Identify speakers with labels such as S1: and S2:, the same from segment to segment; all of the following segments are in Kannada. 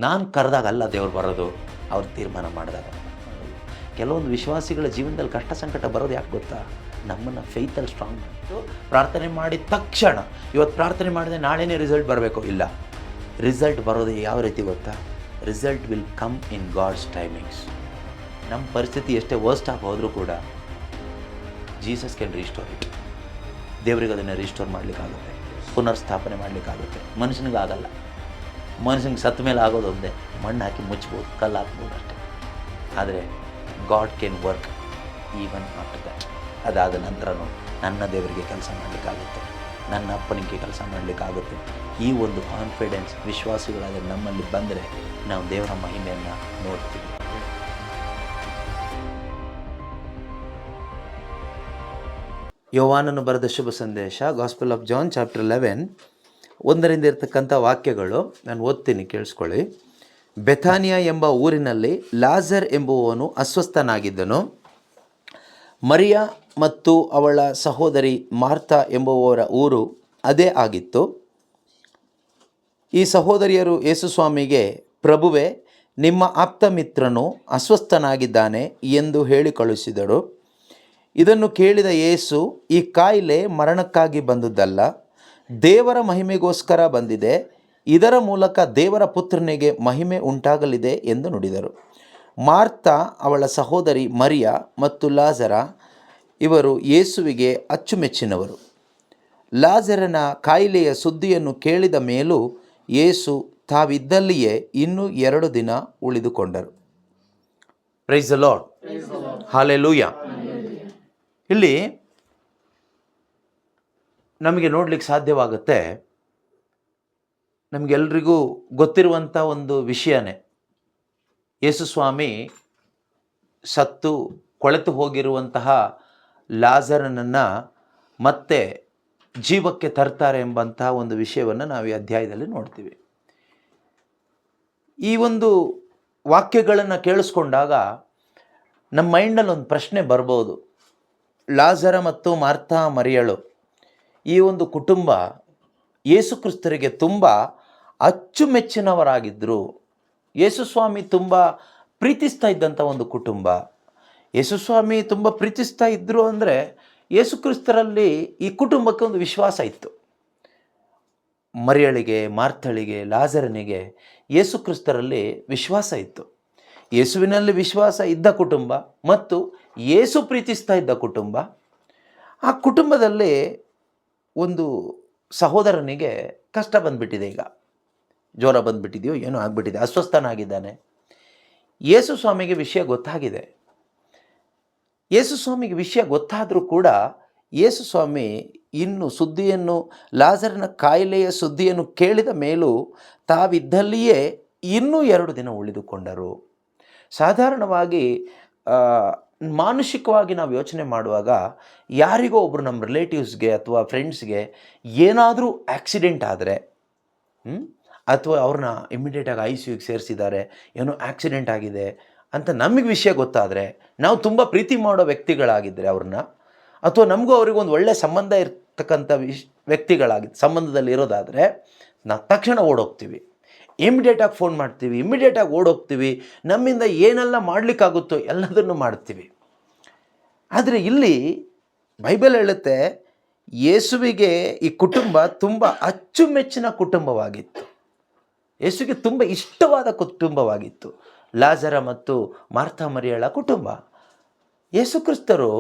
S1: ನಾನು ಕರೆದಾಗಲ್ಲ ದೇವ್ರು ಬರೋದು, ಅವ್ರು ತೀರ್ಮಾನ ಮಾಡಿದಾಗ. ಕೆಲವೊಂದು ವಿಶ್ವಾಸಿಗಳ ಜೀವನದಲ್ಲಿ ಕಷ್ಟ ಸಂಕಟ ಬರೋದು ಯಾಕೆ ಗೊತ್ತಾ? ನಮ್ಮನ್ನು ಫೇತಲ್ಲಿ ಸ್ಟ್ರಾಂಗ್ ಮಾಡಿತು. ಪ್ರಾರ್ಥನೆ ಮಾಡಿದ ತಕ್ಷಣ, ಇವತ್ತು ಪ್ರಾರ್ಥನೆ ಮಾಡಿದೆ ನಾಳೆನೇ ರಿಸಲ್ಟ್ ಬರಬೇಕು, ಇಲ್ಲ. ರಿಸಲ್ಟ್ ಬರೋದು ಯಾವ ರೀತಿ ಗೊತ್ತಾ? Result will come in God's timings. ನಮ್ಮ ಪರಿಸ್ಥಿತಿ ಎಷ್ಟೇ ವರ್ಸ್ಟ್ ಆಗಿ ಹೋದರೂ ಕೂಡ ಜೀಸಸ್ ಕ್ಯಾನ್ ರೀಸ್ಟೋರ್ ಇಟ್. ದೇವರಿಗೆ ಅದನ್ನು ರೀಸ್ಟೋರ್ ಮಾಡಲಿಕ್ಕಾಗುತ್ತೆ, ಪುನರ್ಸ್ಥಾಪನೆ ಮಾಡಲಿಕ್ಕಾಗುತ್ತೆ. ಮನುಷ್ಯನಿಗಾಗಲ್ಲ. ಮನುಷ್ಯನಿಗೆ ಸತ್ತ ಮೇಲೆ ಆಗೋದು ಒಂದೇ, ಮಣ್ಣು ಹಾಕಿ ಮುಚ್ಬೋದು, ಕಲ್ಲು ಹಾಕ್ಬೋದು ಅಷ್ಟೇ. ಆದರೆ god can work even after that. ಅದಾದ ನಂತರನೂ ನನ್ನ ದೇವರಿಗೆ ಕೆಲಸ ಮಾಡಲಿಕ್ಕಾಗುತ್ತೆ, ನನ್ನ ಅಪ್ಪನಿಗೆ ಕೆಲಸ ಮಾಡಲಿಕ್ಕಾಗುತ್ತೆ. ಈ ಒಂದು ಕಾನ್ಫಿಡೆನ್ಸ್ ವಿಶ್ವಾಸಿಗಳಾದ ನಮ್ಮಲ್ಲಿ ಬಂದರೆ ನಾವು ದೇವರ ಮಹಿಮೆಯನ್ನು ನೋಡ್ತೀವಿ. ಯೋವಾನನು ಬರೆದ ಶುಭ ಸಂದೇಶ, ಗಾಸ್ಪಲ್ ಆಫ್ ಜಾನ್ ಚಾಪ್ಟರ್ 11 1ರಿಂದ ಇರ್ತಕ್ಕಂಥ ವಾಕ್ಯಗಳು ನಾನು ಓದ್ತೀನಿ, ಕೇಳಿಸ್ಕೊಳ್ಳಿ. ಬೆಥಾನಿಯಾ ಎಂಬ ಊರಿನಲ್ಲಿ ಲಾಜರ್ ಎಂಬುವವನು ಅಸ್ವಸ್ಥನಾಗಿದ್ದನು. ಮರಿಯಾ ಮತ್ತು ಅವಳ ಸಹೋದರಿ ಮಾರ್ತಾ ಎಂಬುವವರ ಊರು ಅದೇ ಆಗಿತ್ತು. ಈ ಸಹೋದರಿಯರು ಯೇಸುಸ್ವಾಮಿಗೆ, ಪ್ರಭುವೇ, ನಿಮ್ಮ ಆಪ್ತಮಿತ್ರನು ಅಸ್ವಸ್ಥನಾಗಿದ್ದಾನೆ ಎಂದು ಹೇಳಿ ಕಳುಹಿಸಿದಳು. ಇದನ್ನು ಕೇಳಿದ ಯೇಸು, ಈ ಕಾಯಿಲೆ ಮರಣಕ್ಕಾಗಿ ಬಂದುದಲ್ಲ, ದೇವರ ಮಹಿಮೆಗೋಸ್ಕರ ಬಂದಿದೆ. ಇದರ ಮೂಲಕ ದೇವರ ಪುತ್ರನಿಗೆ ಮಹಿಮೆ ಉಂಟಾಗಲಿದೆ ಎಂದು ನುಡಿದರು. ಮಾರ್ತಾ, ಅವಳ ಸಹೋದರಿ ಮರಿಯಾ ಮತ್ತು ಲಾಜರ ಇವರು ಯೇಸುವಿಗೆ ಅಚ್ಚುಮೆಚ್ಚಿನವರು. ಲಾಜರನ ಕಾಯಿಲೆಯ ಸುದ್ದಿಯನ್ನು ಕೇಳಿದ ಮೇಲೂ ಯೇಸು ತಾವಿದ್ದಲ್ಲಿಯೇ ಇನ್ನೂ 2 ದಿನ ಉಳಿದುಕೊಂಡರು. Praise the Lord, hallelujah. ಇಲ್ಲಿ ನಮಗೆ ನೋಡಲಿಕ್ಕೆ ಸಾಧ್ಯವಾಗುತ್ತೆ, ನಮಗೆಲ್ರಿಗೂ ಗೊತ್ತಿರುವಂಥ ಒಂದು ವಿಷಯನೇ. ಯೇಸುಸ್ವಾಮಿ ಸತ್ತು ಕೊಳೆತು ಹೋಗಿರುವಂತಹ ಲಾಜರನನ್ನು ಮತ್ತೆ ಜೀವಕ್ಕೆ ತರ್ತಾರೆ ಎಂಬಂತಹ ಒಂದು ವಿಷಯವನ್ನು ನಾವು ಈ ಅಧ್ಯಾಯದಲ್ಲಿ ನೋಡ್ತೀವಿ. ಈ ಒಂದು ವಾಕ್ಯಗಳನ್ನು ಕೇಳಿಸ್ಕೊಂಡಾಗ ನಮ್ಮ ಮೈಂಡಲ್ಲಿ ಒಂದು ಪ್ರಶ್ನೆ ಬರ್ಬೋದು. ಲಾಜರ ಮತ್ತು ಮಾರ್ತಾ ಮರಿಯಳು ಈ ಒಂದು ಕುಟುಂಬ ಯೇಸು ಕ್ರಿಸ್ತರಿಗೆ ತುಂಬ ಅಚ್ಚುಮೆಚ್ಚಿನವರಾಗಿದ್ದರು. ಯೇಸುಸ್ವಾಮಿ ತುಂಬ ಪ್ರೀತಿಸ್ತಾ ಇದ್ದಂಥ ಒಂದು ಕುಟುಂಬ. ಯೇಸುಸ್ವಾಮಿ ತುಂಬ ಪ್ರೀತಿಸ್ತಾ ಇದ್ದರು ಅಂದರೆ ಯೇಸು ಕ್ರಿಸ್ತರಲ್ಲಿ ಈ ಕುಟುಂಬಕ್ಕೆ ಒಂದು ವಿಶ್ವಾಸ ಇತ್ತು. ಮರಿಯಳಿಗೆ, ಮಾರ್ಥಳಿಗೆ, ಲಾಜರನಿಗೆ ಯೇಸು ಕ್ರಿಸ್ತರಲ್ಲಿ ವಿಶ್ವಾಸ ಇತ್ತು. ಯೇಸುವಿನಲ್ಲಿ ವಿಶ್ವಾಸ ಇದ್ದ ಕುಟುಂಬ ಮತ್ತು ಯೇಸು ಪ್ರೀತಿಸ್ತಾ ಇದ್ದ ಕುಟುಂಬ. ಆ ಕುಟುಂಬದಲ್ಲಿ ಒಂದು ಸಹೋದರನಿಗೆ ಕಷ್ಟ ಬಂದುಬಿಟ್ಟಿದೆ. ಈಗ ಜ್ವರ ಬಂದುಬಿಟ್ಟಿದೆಯೋ ಏನೋ ಆಗಿಬಿಟ್ಟಿದೆ, ಅಸ್ವಸ್ಥನಾಗಿದ್ದಾನೆ. ಯೇಸುಸ್ವಾಮಿಗೆ ವಿಷಯ ಗೊತ್ತಾಗಿದೆ. ಯೇಸುಸ್ವಾಮಿಗೆ ವಿಷಯ ಗೊತ್ತಾದರೂ ಕೂಡ ಯೇಸುಸ್ವಾಮಿ ಇನ್ನು ಸುದ್ದಿಯನ್ನು, ಲಾಜರನ ಕಾಯಿಲೆಯ ಸುದ್ದಿಯನ್ನು ಕೇಳಿದ ಮೇಲೂ ತಾವಿದ್ದಲ್ಲಿಯೇ ಇನ್ನೂ 2 ದಿನ ಉಳಿದುಕೊಂಡರು. ಸಾಧಾರಣವಾಗಿ ಮಾನಸಿಕವಾಗಿ ನಾವು ಯೋಚನೆ ಮಾಡುವಾಗ ಯಾರಿಗೋ ಒಬ್ಬರು ನಮ್ಮ ರಿಲೇಟಿವ್ಸ್ಗೆ ಅಥವಾ ಫ್ರೆಂಡ್ಸ್ಗೆ ಏನಾದರೂ ಆಕ್ಸಿಡೆಂಟ್ ಆದರೆ, ಅಥವಾ ಅವ್ರನ್ನ ಇಮ್ಮಿಡಿಯೇಟಾಗಿ ICUಗೆ ಸೇರಿಸಿದ್ದಾರೆ, ಏನೋ ಆಕ್ಸಿಡೆಂಟ್ ಆಗಿದೆ ಅಂತ ನಮಗೆ ವಿಷಯ ಗೊತ್ತಾದರೆ, ನಾವು ತುಂಬ ಪ್ರೀತಿ ಮಾಡೋ ವ್ಯಕ್ತಿಗಳಾಗಿದ್ದರೆ ಅವ್ರನ್ನ, ಅಥವಾ ನಮಗೂ ಅವ್ರಿಗೂ ಒಂದು ಒಳ್ಳೆಯ ಸಂಬಂಧ ಇರ್ತಕ್ಕಂಥ ಸಂಬಂಧದಲ್ಲಿ ಇರೋದಾದರೆ ನಾವು ತಕ್ಷಣ ಓಡೋಗ್ತೀವಿ, ಇಮ್ಮಿಡಿಯೇಟಾಗಿ ಫೋನ್ ಮಾಡ್ತೀವಿ, ಇಮ್ಮಿಡಿಯೇಟಾಗಿ ಓಡೋಗ್ತೀವಿ, ನಮ್ಮಿಂದ ಏನೆಲ್ಲ ಮಾಡಲಿಕ್ಕಾಗುತ್ತೋ ಎಲ್ಲದನ್ನು ಮಾಡ್ತೀವಿ. ಆದರೆ ಇಲ್ಲಿ ಬೈಬಲ್ ಹೇಳುತ್ತೆ, ಯೇಸುವಿಗೆ ಈ ಕುಟುಂಬ ತುಂಬ ಅಚ್ಚುಮೆಚ್ಚಿನ ಕುಟುಂಬವಾಗಿತ್ತು. ಯೇಸುವಿಗೆ ತುಂಬ ಇಷ್ಟವಾದ ಕುಟುಂಬವಾಗಿತ್ತು ಲಾಜರ ಮತ್ತು ಮಾರ್ತಾ ಮರಿಯಳ ಕುಟುಂಬ. ಯೇಸು ಕ್ರಿಸ್ತರು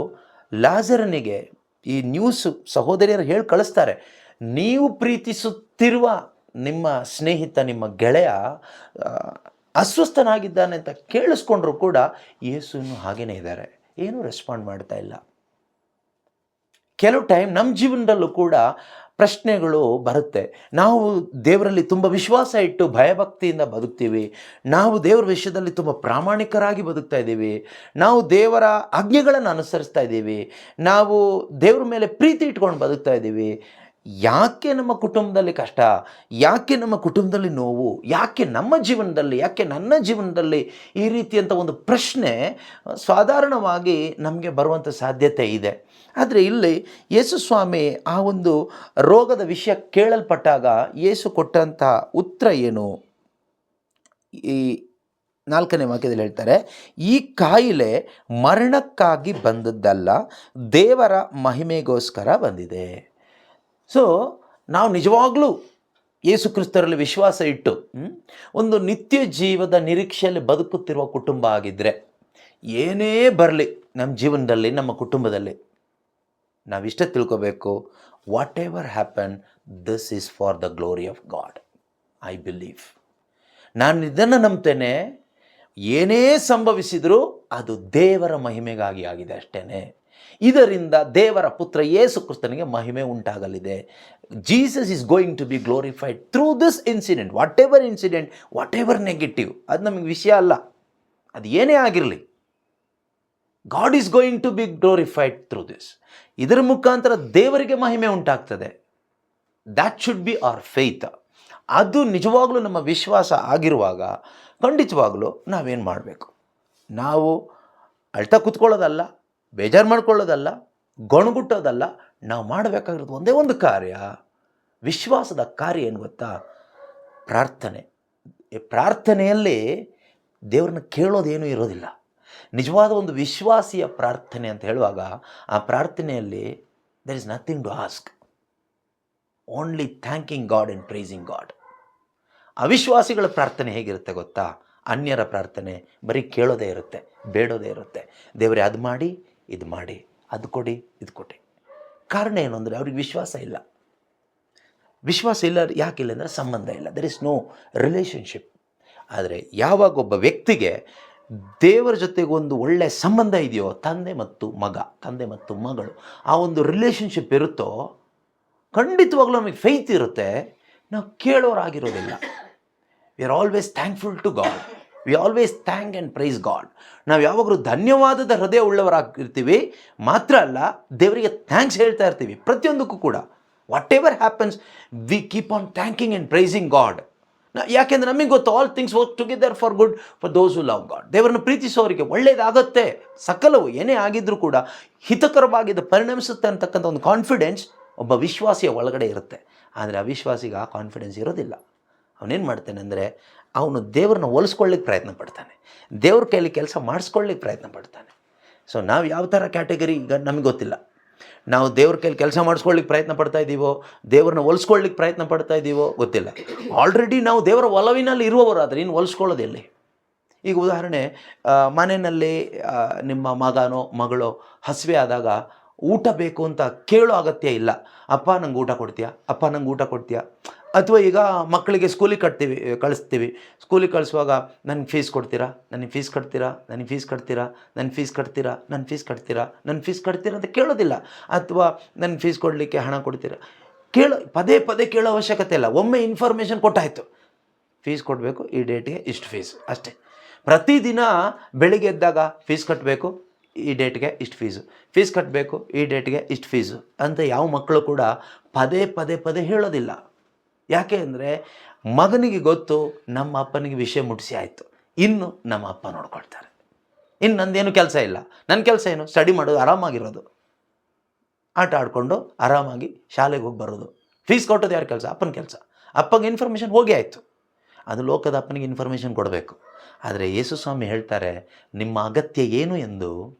S1: ಲಾಜರನಿಗೆ ಈ ನ್ಯೂಸು ಸಹೋದರಿಯರು ಹೇಳಿ ಕಳಿಸ್ತಾರೆ, ನೀವು ಪ್ರೀತಿಸುತ್ತಿರುವ ನಿಮ್ಮ ಸ್ನೇಹಿತ, ನಿಮ್ಮ ಗೆಳೆಯ ಅಸ್ವಸ್ಥನಾಗಿದ್ದಾನೆ ಅಂತ ಕೇಳಿಸ್ಕೊಂಡ್ರೂ ಕೂಡ ಯೇಸುನು ಹಾಗೇ ಇದ್ದಾರೆ, ಏನೂ ರೆಸ್ಪಾಂಡ್ ಮಾಡ್ತಾ ಇಲ್ಲ. ಕೆಲವು ಟೈಮ್ ನಮ್ಮ ಜೀವನದಲ್ಲೂ ಕೂಡ ಪ್ರಶ್ನೆಗಳು ಬರುತ್ತೆ. ನಾವು ದೇವರಲ್ಲಿ ತುಂಬ ವಿಶ್ವಾಸ ಇಟ್ಟು ಭಯಭಕ್ತಿಯಿಂದ ಬದುಕ್ತೀವಿ, ನಾವು ದೇವರ ವಿಷಯದಲ್ಲಿ ತುಂಬ ಪ್ರಾಮಾಣಿಕರಾಗಿ ಬದುಕ್ತಾ ಇದ್ದೀವಿ, ನಾವು ದೇವರ ಆಜ್ಞೆಗಳನ್ನು ಅನುಸರಿಸ್ತಾ ಇದ್ದೀವಿ, ನಾವು ದೇವರ ಮೇಲೆ ಪ್ರೀತಿ ಇಟ್ಕೊಂಡು ಬದುಕ್ತಾ ಇದ್ದೀವಿ. ಯಾಕೆ ನಮ್ಮ ಕುಟುಂಬದಲ್ಲಿ ಕಷ್ಟ, ಯಾಕೆ ನಮ್ಮ ಕುಟುಂಬದಲ್ಲಿ ನೋವು, ಯಾಕೆ ನಮ್ಮ ಜೀವನದಲ್ಲಿ, ಯಾಕೆ ನನ್ನ ಜೀವನದಲ್ಲಿ ಈ ರೀತಿಯಂಥ ಒಂದು ಪ್ರಶ್ನೆ ಸಾಧಾರಣವಾಗಿ ನಮಗೆ ಬರುವಂಥ ಸಾಧ್ಯತೆ ಇದೆ. ಆದರೆ ಇಲ್ಲಿ ಯೇಸುಸ್ವಾಮಿ ಆ ಒಂದು ರೋಗದ ವಿಷಯ ಕೇಳಲ್ಪಟ್ಟಾಗ ಯೇಸು ಕೊಟ್ಟಂಥ ಉತ್ತರ ಏನು? ಈ 4ನೇ ವಾಕ್ಯದಲ್ಲಿ ಹೇಳ್ತಾರೆ, ಈ ಕಾಯಿಲೆ ಮರಣಕ್ಕಾಗಿ ಬಂದದ್ದಲ್ಲ, ದೇವರ ಮಹಿಮೆಗೋಸ್ಕರ ಬಂದಿದೆ. ಸೊ ನಾವು ನಿಜವಾಗ್ಲೂ ಯೇಸು ಕ್ರಿಸ್ತರಲ್ಲಿ ವಿಶ್ವಾಸ ಇಟ್ಟು ಒಂದು ನಿತ್ಯ ಜೀವದ ನಿರೀಕ್ಷೆಯಲ್ಲಿ ಬದುಕುತ್ತಿರುವ ಕುಟುಂಬ ಆಗಿದ್ದರೆ, ಏನೇ ಬರಲಿ ನಮ್ಮ ಜೀವನದಲ್ಲಿ, ನಮ್ಮ ಕುಟುಂಬದಲ್ಲಿ, ನಾವಿಷ್ಟೇ ತಿಳ್ಕೋಬೇಕು, what ever happen, this is for the glory of god. I believe, ನಾನು ಇದನ್ನು ನಂಬ್ತೇನೆ, ಏನೇ ಸಂಭವಿಸಿದರೂ ಅದು ದೇವರ ಮಹಿಮೆಗಾಗಿ ಆಗಿದೆ ಅಷ್ಟೇ. ಇದರಿಂದ ದೇವರ ಪುತ್ರ ಯೇಸು ಕ್ರಿಸ್ತನಿಗೆ ಮಹಿಮೆ ಉಂಟಾಗಲಿದೆ. Jesus is going to be glorified through this incident. Whatever negative, ಅದು ನಮಗೆ ವಿಷಯ ಅಲ್ಲ, ಅದು ಏನೇ ಆಗಿರಲಿ, God is going to be glorified through this. ಇದರ ಮುಖಾಂತರ ದೇವರಿಗೆ ಮಹಿಮೆ ಉಂಟಾಗ್ತದೆ. That should be our faith. ಅದು ನಿಜವಾಗ್ಲೂ ನಮ್ಮ ವಿಶ್ವಾಸ ಆಗಿರುವಾಗ ಖಂಡಿತವಾಗ್ಲೂ ನಾವೇನು ಮಾಡಬೇಕು? ನಾವು ಅಳ್ತಾ ಕೂತ್ಕೊಳ್ಳೋದಲ್ಲ, ಬೇಜಾರು ಮಾಡ್ಕೊಳ್ಳೋದಲ್ಲ, ಗೊಣಗುಟ್ಟೋದಲ್ಲ. ನಾವು ಮಾಡಬೇಕಾಗಿರೋದು ಒಂದೇ ಒಂದು ಕಾರ್ಯ, ವಿಶ್ವಾಸದ ಕಾರ್ಯ ಏನು ಗೊತ್ತಾ? ಪ್ರಾರ್ಥನೆ. ಈ ಪ್ರಾರ್ಥನೆಯಲ್ಲಿ ದೇವ್ರನ್ನ ಕೇಳೋದೇನೂ ಇರೋದಿಲ್ಲ. ನಿಜವಾದ ಒಂದು ವಿಶ್ವಾಸಿಯ ಪ್ರಾರ್ಥನೆ ಅಂತ ಹೇಳುವಾಗ, ಆ ಪ್ರಾರ್ಥನೆಯಲ್ಲಿ there is nothing to ask, only thanking God and praising God. ಅವಿಶ್ವಾಸಿಗಳ ಪ್ರಾರ್ಥನೆ ಹೇಗಿರುತ್ತೆ ಗೊತ್ತಾ? ಅನ್ಯರ ಪ್ರಾರ್ಥನೆ ಬರೀ ಕೇಳೋದೇ ಇರುತ್ತೆ, ಬೇಡೋದೇ ಇರುತ್ತೆ. ದೇವರೇ ಅದು ಮಾಡಿ, ಇದು ಮಾಡಿ, ಅದು ಕೊಡಿ, ಇದು ಕೊಡಿ. ಕಾರಣ ಏನು ಅಂದರೆ ಅವ್ರಿಗೆ ವಿಶ್ವಾಸ ಇಲ್ಲ. ವಿಶ್ವಾಸ ಇಲ್ಲ ಯಾಕಿಲ್ಲ ಅಂದರೆ ಸಂಬಂಧ ಇಲ್ಲ, ದರ್ ಇಸ್ ನೋ ರಿಲೇಷನ್ಶಿಪ್. ಆದರೆ ಯಾವಾಗ ಒಬ್ಬ ವ್ಯಕ್ತಿಗೆ ದೇವರ ಜೊತೆಗೆ ಒಂದು ಒಳ್ಳೆಯ ಸಂಬಂಧ ಇದೆಯೋ, ತಂದೆ ಮತ್ತು ಮಗ, ತಂದೆ ಮತ್ತು ಮಗಳು, ಆ ಒಂದು ರಿಲೇಷನ್ಶಿಪ್ ಇರುತ್ತೋ, ಖಂಡಿತವಾಗ್ಲೂ ನಮಗೆ ಫೇತ್ ಇರುತ್ತೆ. ನಾವು ಕೇಳೋರಾಗಿರೋದಿಲ್ಲ. We are always thankful to God. We always thank and praise God. ನಾವು ಯಾವಾಗಲೂ ಧನ್ಯವಾದದ ಹೃದಯ ಉಳ್ಳವರಾಗಿರ್ತೀವಿ. ಮಾತ್ರ ಅಲ್ಲ, ದೇವರಿಗೆ ಥ್ಯಾಂಕ್ಸ್ ಹೇಳ್ತಾ ಇರ್ತೀವಿ ಪ್ರತಿಯೊಂದಕ್ಕೂ ಕೂಡ. What ever happens, we keep on thanking and praising god. ಯಾಕೆಂದರೆ ನಮಗೆ ಗೊತ್ತು, all things work together for good for those who love god. ದೇವರನ್ನು ಪ್ರೀತಿಸೋರಿಗೆ ಒಳ್ಳೆಯದಾಗತ್ತೆ. ಸಕಲವು ಏನೇ ಆಗಿದ್ರೂ ಕೂಡ ಹಿತಕರವಾಗಿದ್ದು ಪರಿಣಮಿಸುತ್ತೆ ಅಂತಕ್ಕಂಥ ಒಂದು ಕಾನ್ಫಿಡೆನ್ಸ್ ಒಬ್ಬ ವಿಶ್ವಾಸಿಯ ಒಳಗಡೆ ಇರುತ್ತೆ. ಆದರೆ ಅವಿಶ್ವಾಸಿಗೆ ಆ ಕಾನ್ಫಿಡೆನ್ಸ್ ಇರೋದಿಲ್ಲ. ಅವನೇನು ಮಾಡ್ತಾನೆ ಅಂದರೆ, ಅವನು ದೇವ್ರನ್ನ ಹೋಲಿಸ್ಕೊಳ್ಳಿಕ್ಕೆ ಪ್ರಯತ್ನ ಪಡ್ತಾನೆ, ದೇವ್ರ ಕೈಲಿ ಕೆಲಸ ಮಾಡಿಸ್ಕೊಳ್ಳಿಕ್ಕೆ ಪ್ರಯತ್ನ ಪಡ್ತಾನೆ. ಸೊ ನಾವು ಯಾವ ಥರ ಕ್ಯಾಟಗರಿ ಈಗ ನಮಗೆ ಗೊತ್ತಿಲ್ಲ. ನಾವು ದೇವ್ರ ಕೈಲಿ ಕೆಲಸ ಮಾಡಿಸ್ಕೊಳ್ಳಿಕ್ಕೆ ಪ್ರಯತ್ನ ಪಡ್ತಾ ಇದ್ದೀವೋ, ದೇವ್ರನ್ನ ಹೋಲಿಸ್ಕೊಳ್ಳಿಕ್ಕೆ ಪ್ರಯತ್ನ ಪಡ್ತಾ ಇದ್ದೀವೋ ಗೊತ್ತಿಲ್ಲ. ಆಲ್ರೆಡಿ ನಾವು ದೇವರ ಒಲವಿನಲ್ಲಿ ಇರುವವರಾದರೆ ಇನ್ನು ಹೋಲಿಸ್ಕೊಳ್ಳೋದೆಲ್ಲಿ? ಈಗ ಉದಾಹರಣೆ, ಮನೆಯಲ್ಲಿ ನಿಮ್ಮ ಮಗನೋ ಮಗಳೋ ಹಸಿವೆ ಆದಾಗ ಊಟ ಬೇಕು ಅಂತ ಕೇಳೋ ಅಗತ್ಯ ಇಲ್ಲ. ಅಪ್ಪ ನಂಗೆ ಊಟ ಕೊಡ್ತೀಯಾ, ಅಪ್ಪ ನಂಗೆ ಊಟ ಕೊಡ್ತೀಯಾ? ಅಥವಾ ಈಗ ಮಕ್ಕಳಿಗೆ ಸ್ಕೂಲಿಗೆ ಕಳಿಸ್ತೀವಿ. ಸ್ಕೂಲಿಗೆ ಕಳಿಸುವಾಗ ನನಗೆ ಫೀಸ್ ಕೊಡ್ತೀರಾ, ನನಗೆ ಫೀಸ್ ಕಟ್ತೀರಾ, ನನಗೆ ಫೀಸ್ ಕಟ್ತೀರಾ, ನನ್ನ ಫೀಸ್ ಕಟ್ತೀರಾ, ನನ್ನ ಫೀಸ್ ಕಟ್ತೀರಾ, ನನ್ನ ಫೀಸ್ ಕಟ್ತೀರಾ ಅಂತ ಕೇಳೋದಿಲ್ಲ. ಅಥವಾ ನನ್ನ ಫೀಸ್ ಕೊಡಲಿಕ್ಕೆ ಹಣ ಕೊಡ್ತೀರಾ, ಪದೇ ಪದೇ ಕೇಳೋ ಅವಶ್ಯಕತೆ ಇಲ್ಲ. ಒಮ್ಮೆ ಇನ್ಫಾರ್ಮೇಷನ್ ಕೊಟ್ಟಾಯಿತು, ಫೀಸ್ ಕೊಡಬೇಕು, ಈ ಡೇಟ್ಗೆ ಇಷ್ಟು ಫೀಸ್, ಅಷ್ಟೇ. ಪ್ರತಿದಿನ ಬೆಳಿಗ್ಗೆ ಎದ್ದಾಗ ಫೀಸ್ ಕಟ್ಟಬೇಕು, ಈ ಡೇಟ್ಗೆ ಇಷ್ಟು ಫೀಸ್ ಕಟ್ಟಬೇಕು, ಈ ಡೇಟ್ಗೆ ಇಷ್ಟು ಫೀಸು ಅಂತ ಯಾವ ಮಕ್ಕಳು ಕೂಡ ಪದೇ ಪದೇ ಪದೇ ಹೇಳೋದಿಲ್ಲ. ಯಾಕೆ ಅಂದರೆ ಮಗನಿಗೆ ಗೊತ್ತು, ನಮ್ಮ ಅಪ್ಪನಿಗೆ ವಿಷಯ ಮುಟ್ಟಿಸಿ ಆಯಿತು, ಇನ್ನು ನಮ್ಮ ಅಪ್ಪ ನೋಡ್ಕೊಳ್ತಾರೆ, ಇನ್ನು ನಂದೇನು ಕೆಲಸ ಇಲ್ಲ. ನನ್ನ ಕೆಲಸ ಏನು? ಸ್ಟಡಿ ಮಾಡೋದು, ಆರಾಮಾಗಿರೋದು, ಆಟ ಆಡಿಕೊಂಡು ಆರಾಮಾಗಿ ಶಾಲೆಗೆ ಹೋಗಿ ಬರೋದು. ಫೀಸ್ ಕೊಟ್ಟೋದು ಯಾರ ಕೆಲಸ? ಅಪ್ಪನ ಕೆಲಸ. ಅಪ್ಪಗೆ ಇನ್ಫಾರ್ಮೇಷನ್ ಹೋಗಿ ಆಯಿತು. ಅದು ಲೋಕದ ಅಪ್ಪನಿಗೆ ಇನ್ಫಾರ್ಮೇಷನ್ ಕೊಡಬೇಕು. ಆದರೆ ಯೇಸು ಸ್ವಾಮಿ ಹೇಳ್ತಾರೆ, ನಿಮ್ಮ ಅಗತ್ಯ ಏನು ಎಂದು